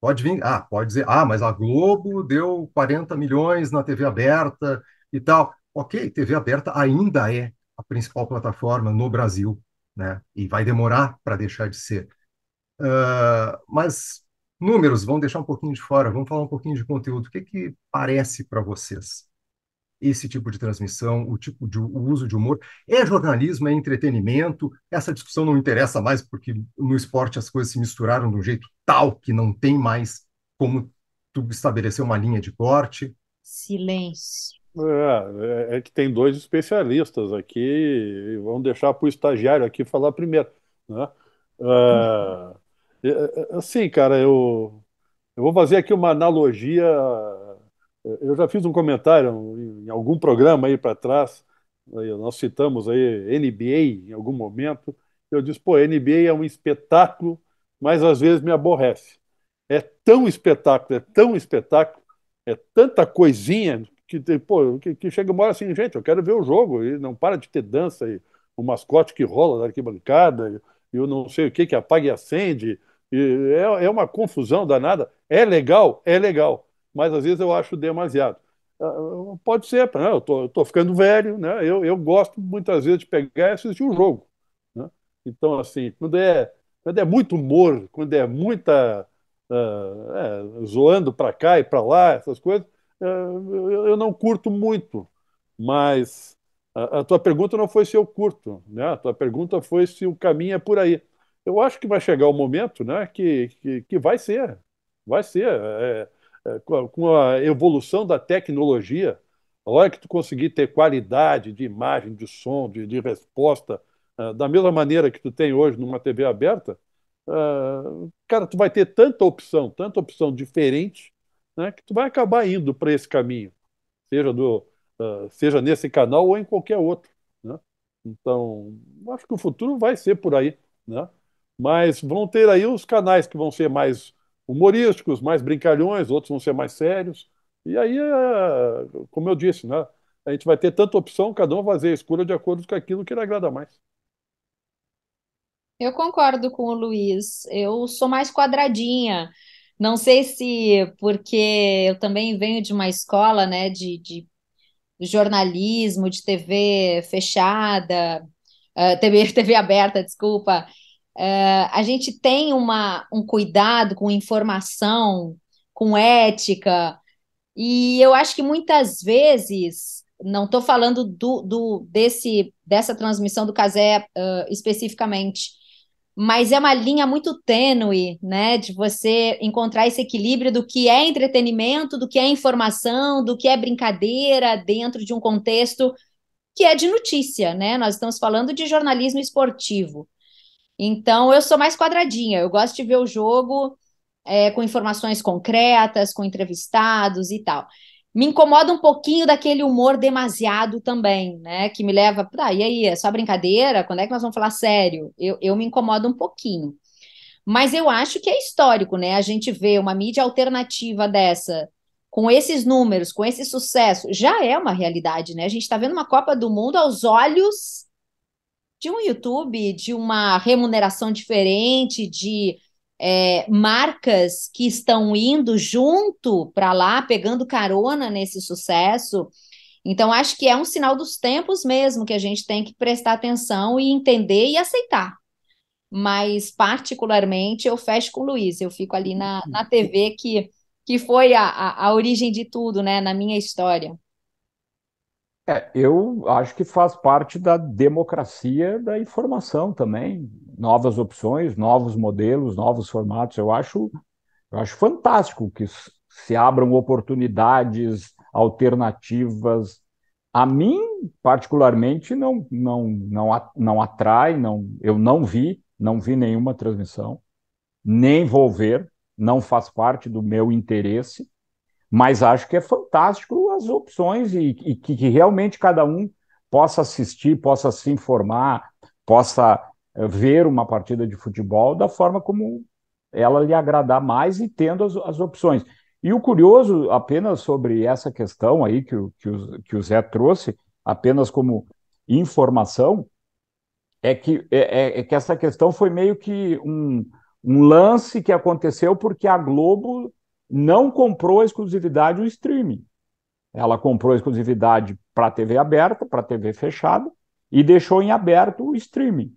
Pode vir, pode dizer, mas a Globo deu 40 milhões na TV aberta e tal. Ok, TV aberta ainda é a principal plataforma no Brasil, né? E vai demorar para deixar de ser. Mas números, vamos deixar um pouquinho de fora, vamos falar um pouquinho de conteúdo. O que que parece para vocês esse tipo de transmissão, o uso de humor? É jornalismo, é entretenimento? Essa discussão não interessa mais porque no esporte as coisas se misturaram de um jeito tal que não tem mais como tu estabelecer uma linha de corte. Silêncio. é que tem dois especialistas aqui, e vamos deixar para o estagiário aqui falar primeiro, né? Ah, assim, cara, eu vou fazer aqui uma analogia. Eu já fiz um comentário em algum programa aí para trás. Nós citamos aí NBA em algum momento. Eu disse, pô, NBA é um espetáculo, mas às vezes me aborrece. É tão espetáculo, é tanta coisinha que chega uma hora assim, gente, eu quero ver o jogo, e não para de ter dança, e o mascote que rola na arquibancada, e eu não sei o que apaga e acende, é uma confusão danada. É legal, mas às vezes eu acho demasiado. Pode ser, né? Eu tô ficando velho, né? Eu gosto muitas vezes de pegar e assistir o jogo, né? Então, assim, quando é muito humor, quando é muita zoando para cá e para lá, essas coisas, eu não curto muito. Mas a tua pergunta não foi se eu curto, né? A tua pergunta foi se o caminho é por aí. Eu acho que vai chegar o momento, né, que vai ser. Vai ser. Com a evolução da tecnologia, a hora que tu conseguir ter qualidade de imagem, de som, de resposta, da mesma maneira que tu tem hoje numa TV aberta, cara, tu vai ter tanta opção diferente, né, que tu vai acabar indo para esse caminho, seja nesse canal ou em qualquer outro, né? Então, acho que o futuro vai ser por aí, né? Mas vão ter aí os canais que vão ser mais humorísticos, mais brincalhões, outros vão ser mais sérios. E aí, como eu disse, né? A gente vai ter tanta opção, cada um vai fazer a escolha de acordo com aquilo que lhe agrada mais. Eu concordo com o Luiz. Eu sou mais quadradinha. Não sei se porque eu também venho de uma escola, né, de jornalismo, de TV fechada, TV aberta, desculpa. A gente tem um cuidado com informação, com ética, e eu acho que muitas vezes, não estou falando dessa transmissão do Casé, especificamente, mas é uma linha muito tênue, né, de você encontrar esse equilíbrio do que é entretenimento, do que é informação, do que é brincadeira dentro de um contexto que é de notícia, né? Nós estamos falando de jornalismo esportivo. Então, eu sou mais quadradinha, eu gosto de ver o jogo com informações concretas, com entrevistados e tal. Me incomoda um pouquinho daquele humor demasiado também, né? Que me leva, e aí, é só brincadeira? Quando é que nós vamos falar sério? Eu me incomodo um pouquinho. Mas eu acho que é histórico, né? A gente vê uma mídia alternativa dessa, com esses números, com esse sucesso, já é uma realidade, né? A gente está vendo uma Copa do Mundo aos olhos de um YouTube, de uma remuneração diferente, de marcas que estão indo junto para lá, pegando carona nesse sucesso. Então, acho que é um sinal dos tempos mesmo que a gente tem que prestar atenção e entender e aceitar. Mas, particularmente, eu fecho com o Luiz, eu fico ali na TV, que foi a origem de tudo, né, na minha história. Eu acho que faz parte da democracia da informação também. Novas opções, novos modelos, novos formatos. Eu acho fantástico que se abram oportunidades alternativas. A mim, particularmente, não atrai, eu não vi nenhuma transmissão, nem vou ver, não faz parte do meu interesse, mas acho que é fantástico as opções e que realmente cada um possa assistir, possa se informar, possa ver uma partida de futebol da forma como ela lhe agradar mais e tendo as opções. E o curioso, apenas sobre essa questão aí que o Zé trouxe, apenas como informação, é que essa questão foi meio que um lance que aconteceu porque a Globo não comprou a exclusividade do streaming. Ela comprou a exclusividade para a TV aberta, para a TV fechada, e deixou em aberto o streaming.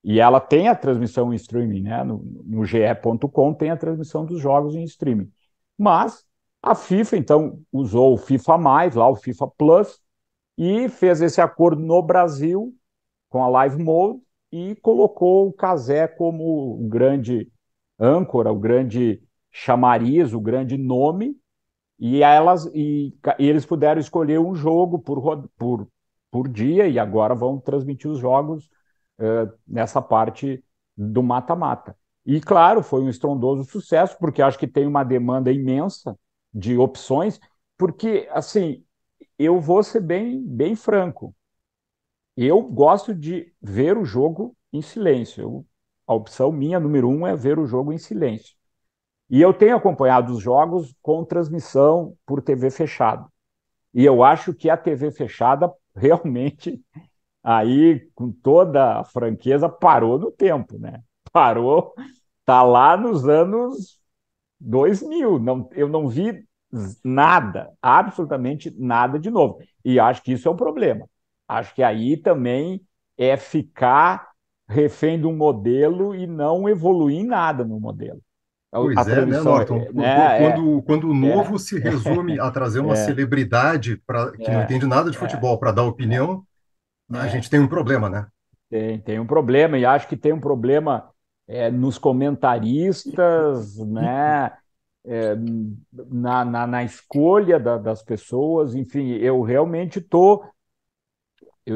E ela tem a transmissão em streaming, né? No ge.com tem a transmissão dos jogos em streaming. Mas a FIFA, então, usou o FIFA+, lá o FIFA Plus, e fez esse acordo no Brasil com a Live Mode e colocou o Cazé como o grande âncora, o grande chamariz, o grande nome, e eles puderam escolher um jogo por dia, e agora vão transmitir os jogos nessa parte do mata-mata. E, claro, foi um estrondoso sucesso, porque acho que tem uma demanda imensa de opções, porque, assim, eu vou ser bem, bem franco, eu gosto de ver o jogo em silêncio. A opção minha, número um, é ver o jogo em silêncio. E eu tenho acompanhado os jogos com transmissão por TV fechada. E eu acho que a TV fechada realmente, aí, com toda a franqueza, parou no tempo, né? Parou, tá lá nos anos 2000. Não, eu não vi nada, absolutamente nada de novo. E acho que isso é um problema. Acho que aí também é ficar refém de um modelo e não evoluir em nada no modelo. A Pois é, né, transmissão, Norton? né, Quando o é, novo se resume a trazer uma é, celebridade que não é, entende nada de é, futebol para dar opinião, a é. gente tem um problema, né? Tem um problema, e acho que tem um problema nos comentaristas, né? Na escolha das pessoas, enfim, eu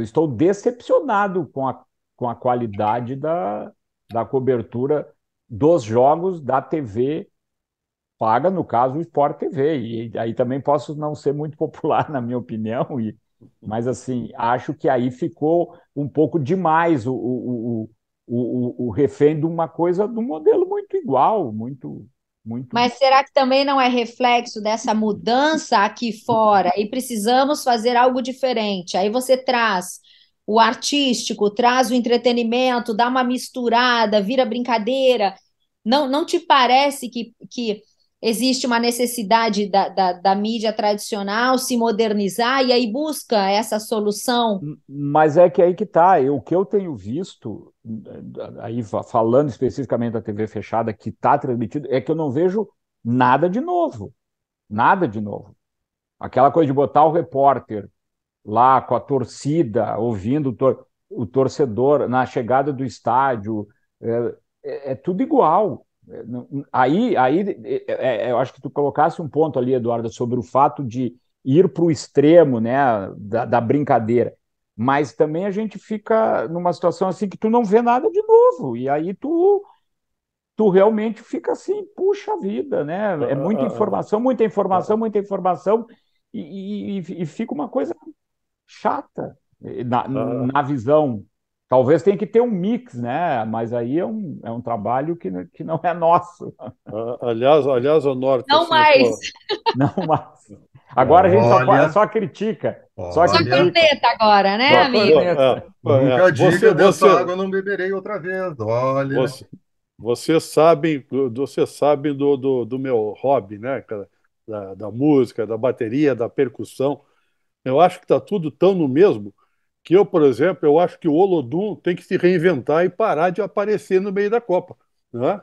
estou decepcionado com a qualidade da cobertura dos jogos da TV paga, no caso, o Sport TV. E aí também posso não ser muito popular, na minha opinião, mas assim, acho que aí ficou um pouco demais o refém de uma coisa, de um modelo muito igual, muito. Mas será que também não é reflexo dessa mudança aqui fora e precisamos fazer algo diferente? Aí você traz o artístico, traz o entretenimento, dá uma misturada, vira brincadeira. Não te parece que existe uma necessidade da mídia tradicional se modernizar e aí busca essa solução? Mas é que aí que tá. O que eu tenho visto, aí falando especificamente da TV fechada que está transmitido, é que eu não vejo nada de novo. Nada de novo. Aquela coisa de botar o repórter lá com a torcida, ouvindo o torcedor na chegada do estádio, É tudo igual. Eu acho que tu colocasse um ponto ali, Eduardo, sobre o fato de ir para o extremo, né, da brincadeira. Mas também a gente fica numa situação assim que tu não vê nada de novo. E aí tu realmente fica assim, puxa vida, né? É muita informação, muita informação, muita informação, e fica uma coisa chata na visão. Talvez tenha que ter um mix, né? Mas aí é um trabalho que não é nosso. Aliás, o Norte, Não assim, mais. Não mais. Agora a gente Olha, só critica. Só Só olha, critica. corneta agora, né, Só amigo? corneta. nunca você, diga dessa você, água não beberei outra vez. Olha, você, você sabe do meu hobby, né, cara? Da música, da bateria, da percussão. Eu acho que está tudo tão no mesmo que eu, por exemplo, eu acho que o Olodum tem que se reinventar e parar de aparecer no meio da Copa, né?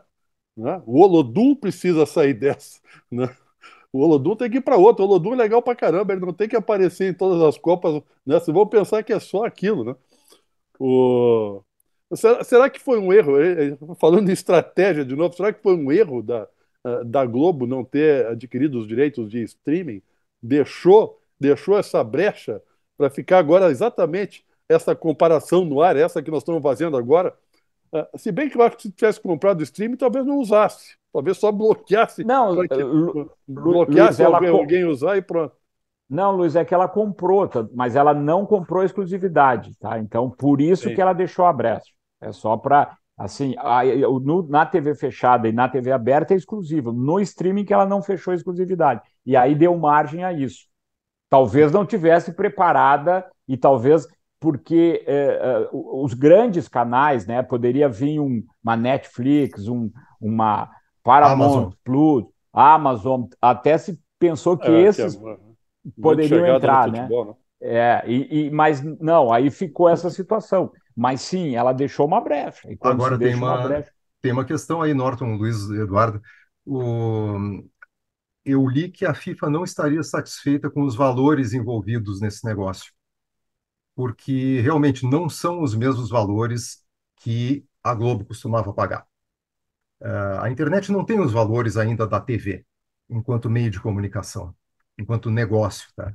Né? O Olodum precisa sair dessa, né? O Olodum tem que ir para outra. O Olodum é legal pra caramba, ele não tem que aparecer em todas as Copas, né? Vocês vão pensar que é só aquilo, né? O... será que foi um erro? Falando em estratégia de novo, será que foi um erro da Globo não ter adquirido os direitos de streaming? Deixou essa brecha para ficar agora exatamente essa comparação no ar, essa que nós estamos fazendo agora? Se bem que eu acho que se tivesse comprado o streaming, talvez não usasse. Talvez só bloqueasse Não, para que Luiz, bloqueasse alguém usar e pronto. não, Luiz, é que ela comprou, mas ela não comprou exclusividade, tá? Então, por isso que Sim. ela deixou a brecha. É só para, assim, na TV fechada e na TV aberta é exclusivo. No streaming que ela não fechou a exclusividade. E aí deu margem a isso. Talvez não tivesse preparada e talvez porque os grandes canais, né, poderia vir uma Netflix, uma Paramount Amazon. Plus, Amazon, até se pensou que Que é esses muito poderiam chegada no entrar, né? futebol, né? Mas não, aí ficou essa situação. Mas sim, ela deixou uma brecha. E quando se Agora deixa uma brecha. tem uma questão aí, Norton, Luiz, Eduardo. O, eu li que a FIFA não estaria satisfeita com os valores envolvidos nesse negócio, porque realmente não são os mesmos valores que a Globo costumava pagar. A internet não tem os valores ainda da TV, enquanto meio de comunicação, enquanto negócio, tá?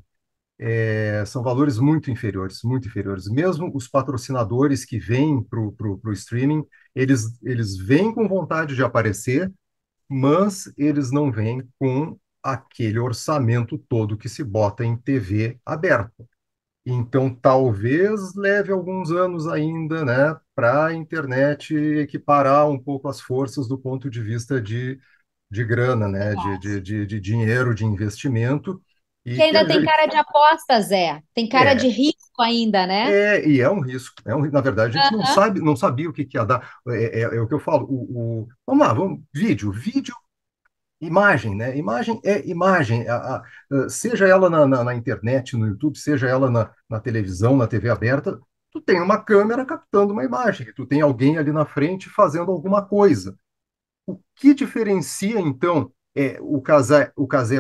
São valores muito inferiores, muito inferiores. Mesmo os patrocinadores que vêm para o streaming, eles vêm com vontade de aparecer, mas eles não vêm com aquele orçamento todo que se bota em TV aberta. Então, talvez leve alguns anos ainda, né, para a internet equiparar um pouco as forças do ponto de vista de grana, né, de dinheiro, de investimento, Que e que ainda tem cara de aposta, Zé. Tem cara de é, risco ainda, né? e é um risco. Na verdade, a gente Aham. não sabia o que ia dar. É o que eu falo. Vamos lá, vídeo, imagem, né? Imagem é imagem. Seja ela na internet, no YouTube, seja ela na televisão, na TV aberta, tu tem uma câmera captando uma imagem, tu tem alguém ali na frente fazendo alguma coisa. O que diferencia, então, o Casé,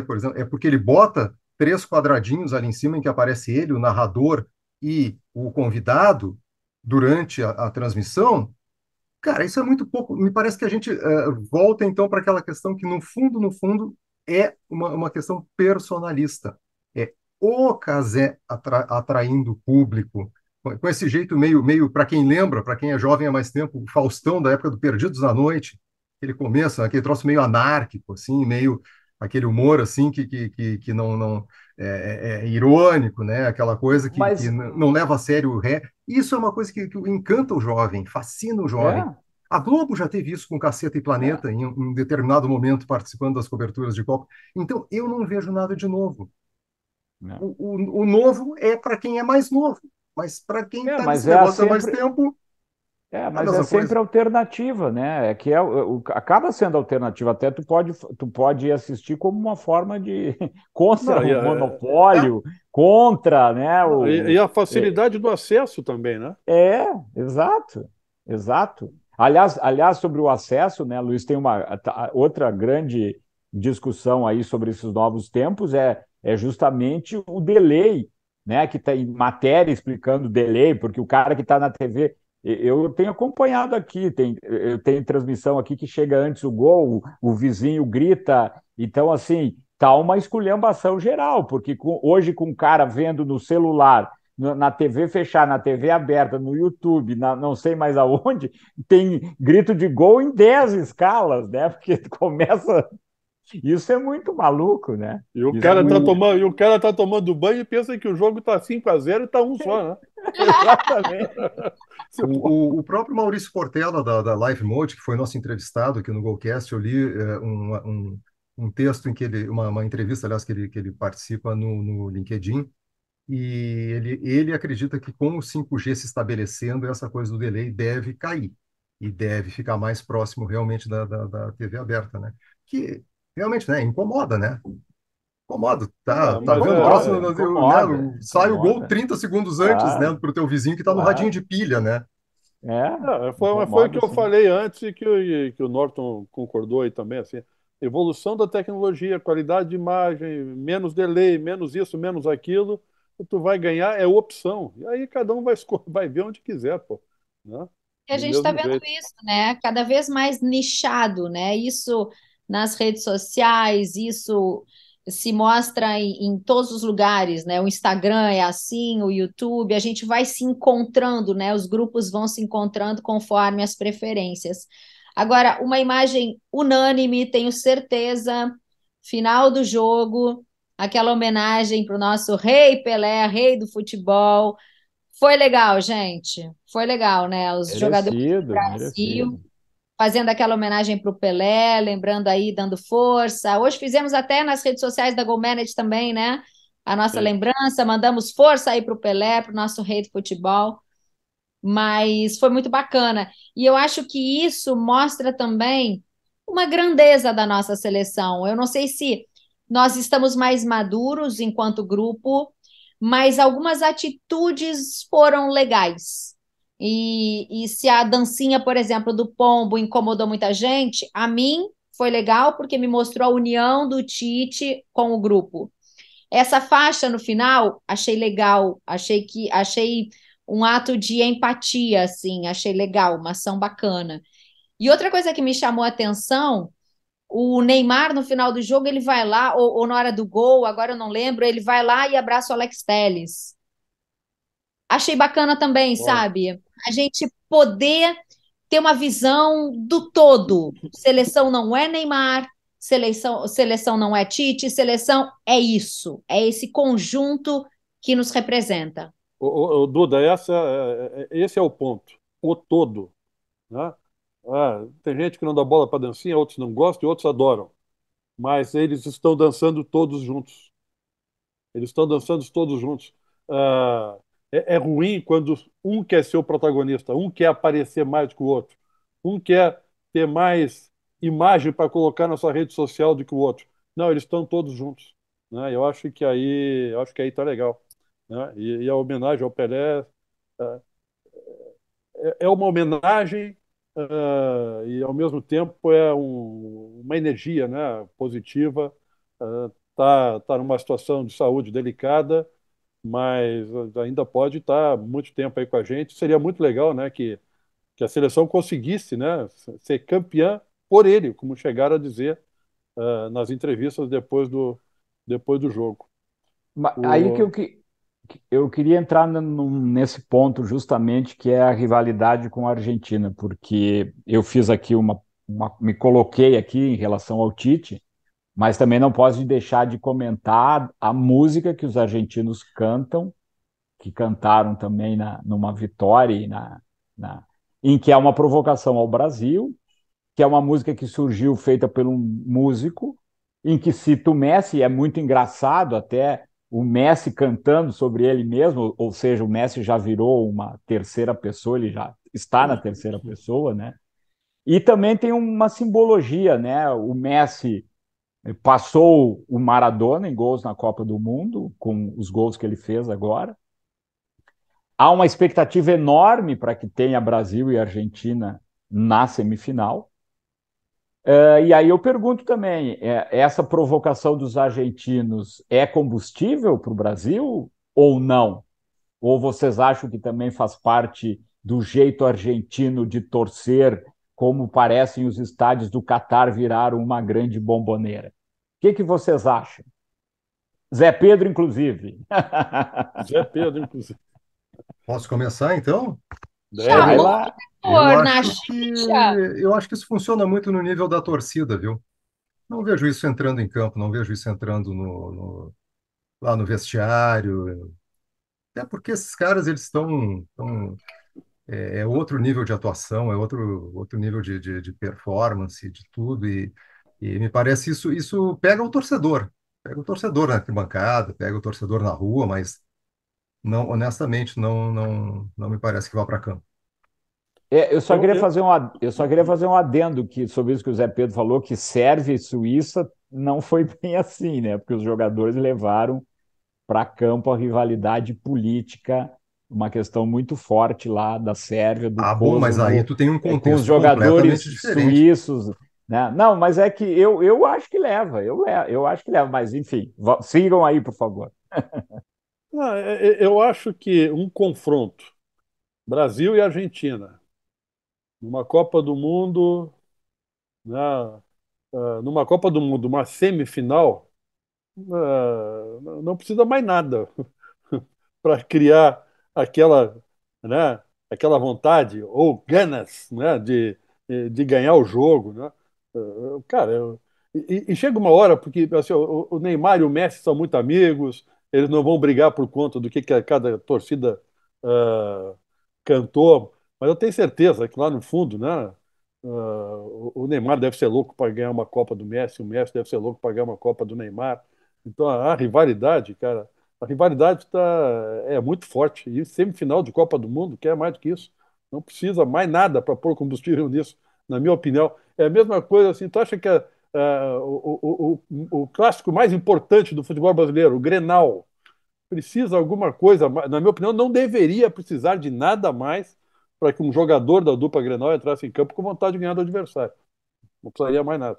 por exemplo, é porque ele bota três quadradinhos ali em cima em que aparece ele, o narrador e o convidado durante a transmissão. Cara, isso é muito pouco. Me parece que a gente volta então para aquela questão que, no fundo, é uma questão personalista. É o Casé atraindo o público, com esse jeito meio para quem lembra, para quem é jovem há mais tempo, o Faustão da época do Perdidos na Noite, ele começa aquele troço meio anárquico, assim, meio aquele humor assim que não é irônico, né? Aquela coisa que Mas não leva a sério o ré. Isso é uma coisa que encanta o jovem, fascina o jovem. é, A Globo já teve isso com Caceta e é, Planeta em determinado momento participando das coberturas de Copa. Então eu não vejo nada de novo. é. O novo é para quem é mais novo, mas para quem está nesse Mas negócio há mais tempo, é a mas é mesma sempre coisa. alternativa, né? É que acaba sendo alternativa. Até tu pode assistir como uma forma de contra Não, o monopólio, contra, né? e a facilidade do acesso também, né? Exato, exato. Aliás, sobre o acesso, né, Luiz, tem outra grande discussão aí sobre esses novos tempos, é justamente o delay, né, que tem matéria explicando o delay, porque o cara que está na TV Eu tenho acompanhado aqui, eu tenho transmissão aqui que chega antes o gol, o vizinho grita. Então, assim, tá uma esculhambação geral, porque hoje com o cara vendo no celular, na TV fechada, na TV aberta, no YouTube, não sei mais aonde, tem grito de gol em 10 escalas, né? Porque começa. Isso é muito maluco, né? E o Isso é cara tá muito... tomando, e o cara tá tomando banho e pensa que o jogo tá 5-0 e tá um só, né? Exatamente. O próprio Maurício Portela, da Live Mode, que foi nosso entrevistado aqui no Golcast, eu li um texto em que uma entrevista, aliás, que ele participa no LinkedIn, e ele acredita que com o 5G se estabelecendo, essa coisa do delay deve cair e deve ficar mais próximo realmente da TV aberta, né? Que realmente, né, incomoda, né? Incomoda, Ah, tá mas vendo o troço, Incomoda, né, incomoda, sai o gol incomoda. 30 segundos antes, né, Claro, pro teu vizinho que tá no radinho claro. de pilha, né? foi o que Incomoda, eu sim. falei antes e que o Norton concordou aí também, assim, evolução da tecnologia, qualidade de imagem, menos delay, menos isso, menos aquilo, o que tu vai ganhar é opção. E aí cada um vai ver onde quiser, pô, né? E a Do gente está mesmo vendo jeito. isso, né? Cada vez mais nichado, né? Isso nas redes sociais, isso se mostra em todos os lugares, né? O Instagram é assim, o YouTube, a gente vai se encontrando, né? Os grupos vão se encontrando conforme as preferências. Agora, uma imagem unânime, tenho certeza, final do jogo, aquela homenagem para o nosso rei Pelé, rei do futebol. Foi legal, gente. Foi legal, né? Os jogadores do Merecido, Brasil merecido. fazendo aquela homenagem para o Pelé, lembrando aí, dando força. Hoje fizemos até nas redes sociais da GoManage também, né? A nossa Sim. lembrança, mandamos força aí para o Pelé, para o nosso rei do futebol. Mas foi muito bacana. E eu acho que isso mostra também uma grandeza da nossa seleção. Eu não sei se nós estamos mais maduros enquanto grupo, mas algumas atitudes foram legais. E se a dancinha, por exemplo, do Pombo incomodou muita gente, a mim foi legal porque me mostrou a união do Tite com o grupo. Essa faixa no final, achei legal, achei um ato de empatia, assim, achei legal, uma ação bacana. E outra coisa que me chamou a atenção, o Neymar no final do jogo, ele vai lá, ou na hora do gol, agora eu não lembro, ele vai lá e abraça o Alex Telles. Achei bacana também, Olha, sabe? A gente poder ter uma visão do todo. Seleção não é Neymar, seleção não é Tite, seleção é isso, é esse conjunto que nos representa. Duda, esse é o ponto. O todo, né? Tem gente que não dá bola para dancinha, outros não gostam e outros adoram. Mas eles estão dançando todos juntos. Eles estão dançando todos juntos. Ah, é ruim quando um quer ser o protagonista, um quer aparecer mais que o outro, um quer ter mais imagem para colocar na sua rede social do que o outro. Não, eles estão todos juntos, né? Eu acho que aí tá legal, né? E a homenagem ao Pelé ah, é uma homenagem e ao mesmo tempo é uma energia, né, positiva. Tá numa situação de saúde delicada, mas ainda pode estar muito tempo aí com a gente. Seria muito legal, né, que a seleção conseguisse, né, ser campeã por ele, como chegaram a dizer nas entrevistas depois do jogo. Aí O, que eu queria entrar nesse ponto justamente que é a rivalidade com a Argentina, porque eu fiz aqui me coloquei aqui em relação ao Tite, mas também não posso deixar de comentar a música que os argentinos cantam, que cantaram também numa vitória em que é uma provocação ao Brasil, que é uma música que surgiu feita por um músico, em que cita o Messi, e é muito engraçado até o Messi cantando sobre ele mesmo, ou seja, o Messi já virou uma terceira pessoa, ele já está na terceira pessoa, né? E também tem uma simbologia, né? O Messi passou o Maradona em gols na Copa do Mundo, com os gols que ele fez agora. Há uma expectativa enorme para que tenha Brasil e Argentina na semifinal. E aí eu pergunto também, essa provocação dos argentinos é combustível para o Brasil ou não? Ou vocês acham que também faz parte do jeito argentino de torcer, como parecem os estádios do Catar viraram uma grande bomboneira. O que vocês acham? Zé Pedro, inclusive. Zé Pedro, inclusive. Posso começar, então? Vai Chamou lá. o na xixa. Eu acho que isso funciona muito no nível da torcida, viu? Não vejo isso entrando em campo, não vejo isso entrando lá no vestiário. Até porque esses caras, eles é outro nível de atuação, é outro nível de performance, de tudo, e me parece isso pega o torcedor na arquibancada, pega o torcedor na rua, mas não, honestamente, não me parece que vá para campo. Eu só queria fazer um adendo sobre isso que o Zé Pedro falou, que Sérvia e Suíça não foi bem assim, né? Porque os jogadores levaram para campo a rivalidade política, uma questão muito forte lá da Sérvia, do Ah, bom, mas aí Kosovo, tu tem um com os contexto jogadores completamente diferente. suíços, né? Não, mas é que eu acho que leva, eu acho que leva, mas enfim, sigam aí, por favor. Eu acho que um confronto Brasil e Argentina numa Copa do Mundo, né, numa Copa do Mundo, uma semifinal, não precisa mais nada para criar aquela, né, aquela vontade ou ganas, né, de ganhar o jogo, né? Cara, e chega uma hora, porque assim, o Neymar e o Messi são muito amigos, eles não vão brigar por conta do que cada torcida ah, cantou, mas eu tenho certeza que lá no fundo, né, o Neymar deve ser louco para ganhar uma Copa do Messi, o Messi deve ser louco para ganhar uma Copa do Neymar. Então a rivalidade, cara, a rivalidade é muito forte. E semifinal de Copa do Mundo quer mais do que isso. Não precisa mais nada para pôr combustível nisso, na minha opinião. É a mesma coisa assim. Tu acha que o clássico mais importante do futebol brasileiro, o Grenal, precisa alguma coisa, na minha opinião, não deveria precisar de nada mais para que um jogador da dupla Grenal entrasse em campo com vontade de ganhar do adversário. Não precisaria mais nada.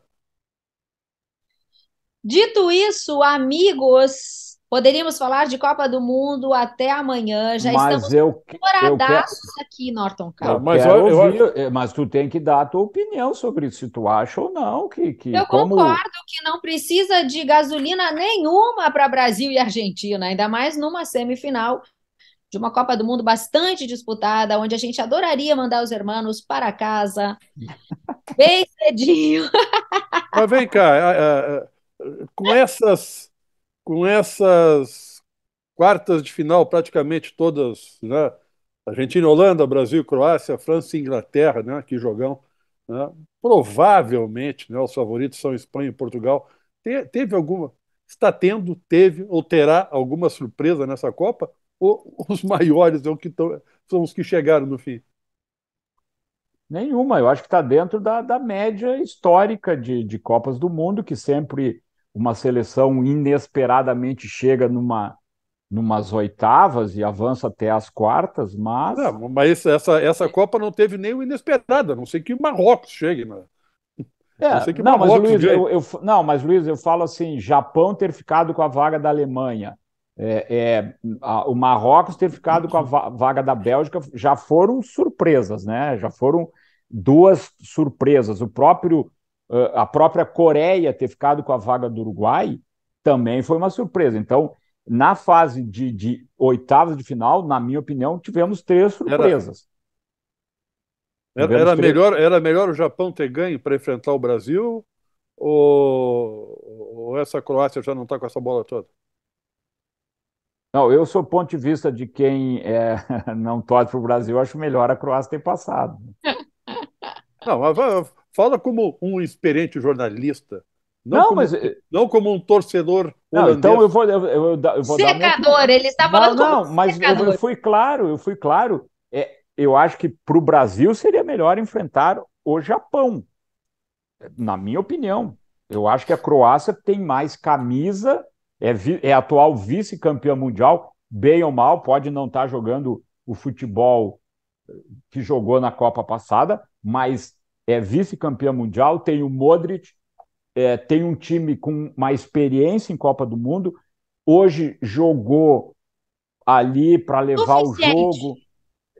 Dito isso, amigos, poderíamos falar de Copa do Mundo até amanhã. Já estamos Mas eu quero. moradaços aqui, Norton Ah, Cal. mas Quero eu acho. ouvir, mas tu tem que dar a tua opinião sobre isso, se tu acha ou não, que Eu como. concordo que não precisa de gasolina nenhuma para Brasil e Argentina, ainda mais numa semifinal de uma Copa do Mundo bastante disputada, onde a gente adoraria mandar os hermanos para casa bem cedinho. Mas vem cá, com essas quartas de final praticamente todas, né? Argentina, Holanda, Brasil, Croácia, França e Inglaterra, né? Que jogão, né? Provavelmente, né? Os favoritos são Espanha e Portugal. Teve alguma, está tendo, teve ou terá alguma surpresa nessa Copa? Ou os maiores são os que chegaram no fim? Nenhuma, eu acho que está dentro da média histórica de Copas do Mundo, que sempre uma seleção inesperadamente chega numas oitavas e avança até as quartas, mas. Não, mas essa Copa não teve nenhum inesperado, a não ser que o Marrocos chegue, né? A não ser que o Não, mas Marrocos Luiz, ganhe. não, mas Luiz, eu falo assim, Japão ter ficado com a vaga da Alemanha, o Marrocos ter ficado com a vaga da Bélgica, já foram surpresas, né? Já foram duas surpresas. A própria Coreia ter ficado com a vaga do Uruguai também foi uma surpresa. Então, na fase de oitavas de final, na minha opinião, tivemos três Era, surpresas. era, Tivemos era três. melhor, era melhor o Japão ter ganho para enfrentar o Brasil ou essa Croácia já não está com essa bola toda? Não, eu sou ponto de vista de quem não torce para o Brasil, acho melhor a Croácia ter passado. Não, mas fala como um experiente jornalista, não Não, como, mas não como um torcedor não, então eu holandês. vou, eu vou dar minha opinião. Secador, ele está Não, falando como não, mas eu secador. fui claro, eu fui claro. Eu acho que para o Brasil seria melhor enfrentar o Japão, na minha opinião. Eu acho que a Croácia tem mais camisa, é atual vice-campeã mundial, bem ou mal, pode não estar jogando o futebol que jogou na Copa passada, mas é vice-campeã mundial, tem o Modric, tem um time com uma experiência em Copa do Mundo, hoje jogou ali para levar o Suficiente. jogo,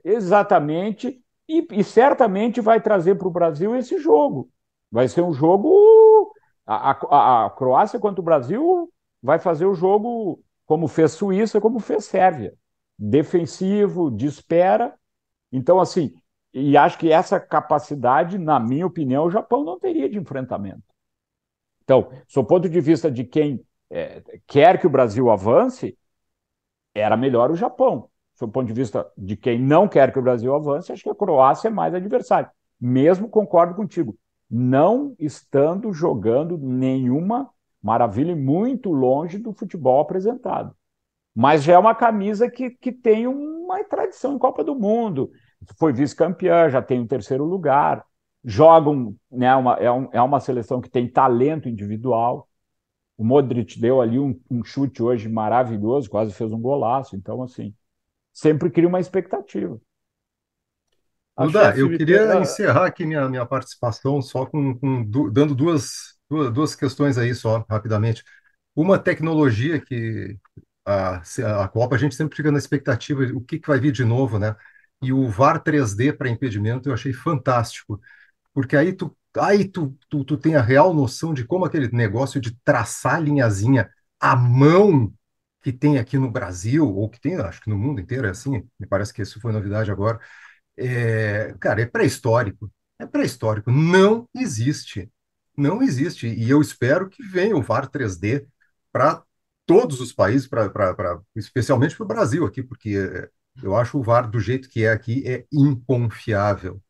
exatamente, e certamente vai trazer para o Brasil esse jogo. Vai ser um jogo. A Croácia contra o Brasil vai fazer o jogo como fez Suíça, como fez Sérvia. Defensivo, de espera. Então, assim, e acho que essa capacidade, na minha opinião, o Japão não teria de enfrentamento. Então, do ponto de vista de quem quer que o Brasil avance, era melhor o Japão. Do ponto de vista de quem não quer que o Brasil avance, acho que a Croácia é mais adversário. Mesmo concordo contigo, não estando jogando nenhuma maravilha e muito longe do futebol apresentado. Mas já é uma camisa que tem uma tradição em Copa do Mundo. Foi vice-campeã, já tem um terceiro lugar. Jogam, né, é uma seleção que tem talento individual. O Modric deu ali um chute hoje maravilhoso, quase fez um golaço. Então, assim, sempre cria uma expectativa. A Duda, chefe eu me queria per- encerrar aqui minha participação só dando duas questões aí só, rapidamente. Uma tecnologia que a Copa a gente sempre fica na expectativa de o que vai vir de novo, né? E o VAR 3D para impedimento eu achei fantástico, porque aí tu tem a real noção de como aquele negócio de traçar a linhazinha à mão que tem aqui no Brasil, ou que tem, acho que no mundo inteiro é assim, me parece que isso foi novidade agora, cara, é pré-histórico. É pré-histórico. Não existe. Não existe. E eu espero que venha o VAR 3D para todos os países, especialmente para o Brasil aqui, porque eu acho o VAR do jeito que é aqui é inconfiável.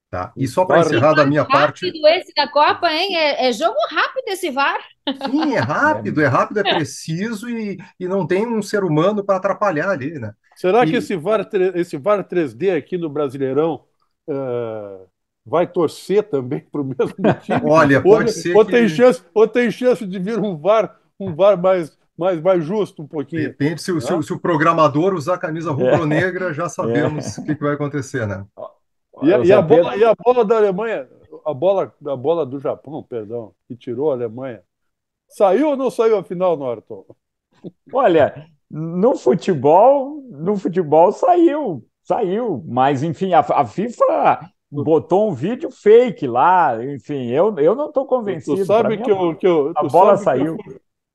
Tá? E o só para VAR, E encerrar da minha vai parte, rápido esse da Copa, hein? É jogo rápido esse VAR. sim, é rápido, é preciso e não tem um ser humano para atrapalhar ali, né? será que E esse VAR 3D aqui no Brasileirão vai torcer também para o mesmo time? olha, Ou, pode ser ou tem chance de vir um VAR mais justo um pouquinho? depende Né? se o programador usar a camisa É, rubro-negra, já sabemos o é. que vai acontecer, né? E a, e Zé a bola, Pedro, e a bola da Alemanha, a bola do Japão, perdão, que tirou a Alemanha, saiu ou não saiu a final, Norton? olha, no futebol saiu, mas enfim, a FIFA botou um vídeo fake lá, enfim, eu não estou Tu convencido. Para sabe mim, que eu, que eu, a tu bola sabe que eu, saiu.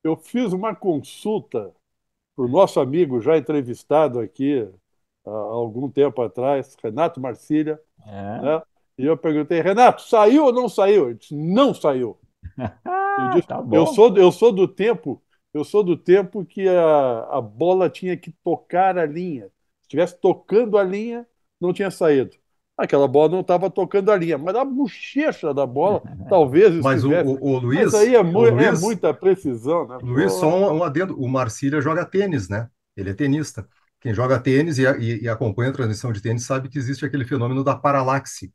eu fiz uma consulta para o nosso amigo já entrevistado aqui há algum tempo atrás, Renato Marcília, É. né? E eu perguntei, Renato, saiu ou não saiu? Ele disse, não saiu. Eu Ah, disse, tá eu bom. sou, eu sou do tempo, eu sou do tempo que a bola tinha que tocar a linha. Se estivesse tocando a linha, não tinha saído. Aquela bola não estava tocando a linha, mas a bochecha da bola talvez Mas o, estivesse. o, o Mas Luiz, aí é, o é Luiz, muita precisão, né? Luiz, só Pô, um adendo. O Marcília joga tênis, né? Ele é tenista. Quem joga tênis e acompanha a transmissão de tênis sabe que existe aquele fenômeno da paralaxe,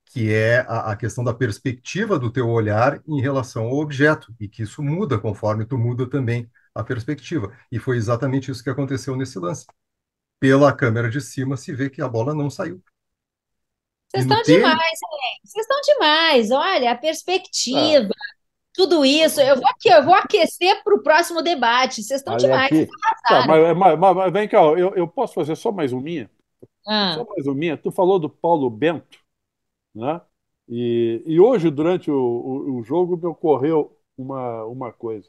que é a questão da perspectiva do teu olhar em relação ao objeto, e que isso muda conforme tu muda também a perspectiva. E foi exatamente isso que aconteceu nesse lance. Pela câmera de cima se vê que a bola não saiu. Vocês E no estão demais, tênis, hein? Vocês estão demais. Olha, a ah, perspectiva, tudo isso. Eu vou aquecer para o próximo debate. Vocês estão Olha demais, vocês aqui. tá, arrasaram. mas vem cá, ó, eu posso fazer só mais uma minha? Só Ah, mais uma minha. Tu falou do Paulo Bento, né? E hoje, durante o jogo, me ocorreu uma coisa,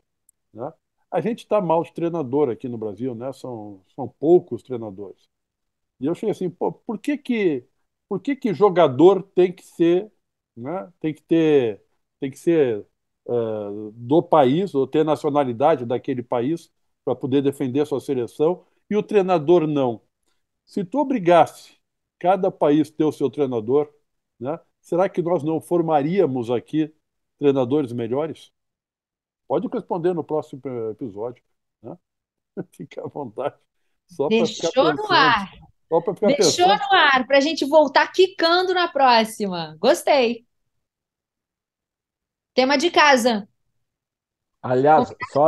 né? A gente está mal de treinador aqui no Brasil, né? São poucos treinadores. E eu achei assim, pô, por que que jogador tem que ser, né? Tem que ser do país ou ter nacionalidade daquele país para poder defender a sua seleção e o treinador não? Se tu obrigasse cada país ter o seu treinador, né? Será que nós não formaríamos aqui treinadores melhores? Pode responder no próximo episódio, né? Fique à vontade, só para ficar deixou no pensando, ar. só para ficar Deixou pensando. no ar para a gente voltar quicando na próxima. Gostei. Tema de casa. Aliás, só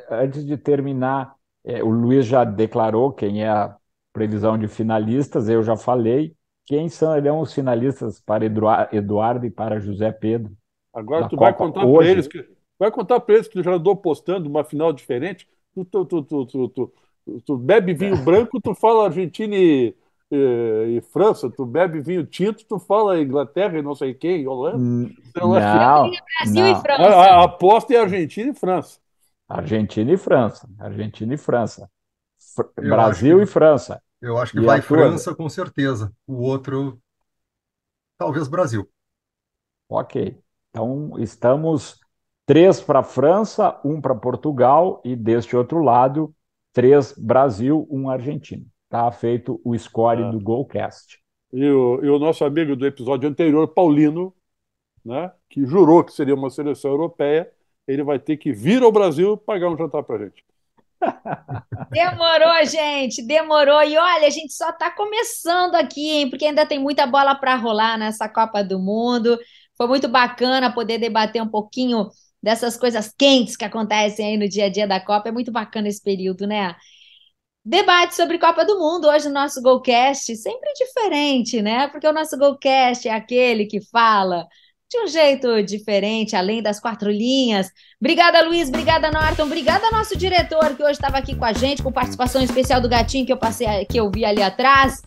antes de terminar, o Luiz já declarou quem é a previsão de finalistas, eu já falei. Quem serão os finalistas para Eduardo e para José Pedro Agora da tu vai Copa contar para eles hoje? que tu já andou postando uma final diferente. Tu bebe vinho branco, tu fala Argentina e França, tu bebe vinho tinto, tu fala Inglaterra e não sei quem, Holanda. Sei lá. Não, Brasil e não. França. A aposta é Argentina e França. Argentina e França. Argentina e França. Eu acho Brasil e França. eu acho que E a vai tua? França com certeza. O outro, talvez Brasil. Ok. Então, estamos 3 para a França, 1 para Portugal e, deste outro lado, 3 Brasil, 1 Argentina. Está feito o score É. do Golcast. E o nosso amigo do episódio anterior, Paulino, né, que jurou que seria uma seleção europeia, ele vai ter que vir ao Brasil pagar um jantar para a gente. Demorou, gente, demorou. E olha, a gente só está começando aqui, hein? Porque ainda tem muita bola para rolar nessa Copa do Mundo. Foi muito bacana poder debater um pouquinho dessas coisas quentes que acontecem aí no dia a dia da Copa. É muito bacana esse período, né? Debate sobre Copa do Mundo, hoje o nosso Golcast, sempre diferente, né? Porque o nosso Golcast é aquele que fala de um jeito diferente, além das 4 linhas. Obrigada, Luiz, obrigada, Norton, obrigada ao nosso diretor, que hoje estava aqui com a gente, com participação especial do Gatinho, que eu vi ali atrás.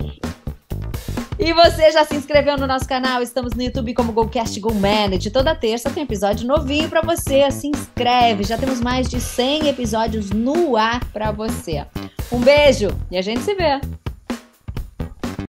E você já se inscreveu no nosso canal? Estamos no YouTube como Golcast Go Manage. Toda terça tem episódio novinho para você. Se inscreve, já temos mais de 100 episódios no ar para você. Um beijo e a gente se vê!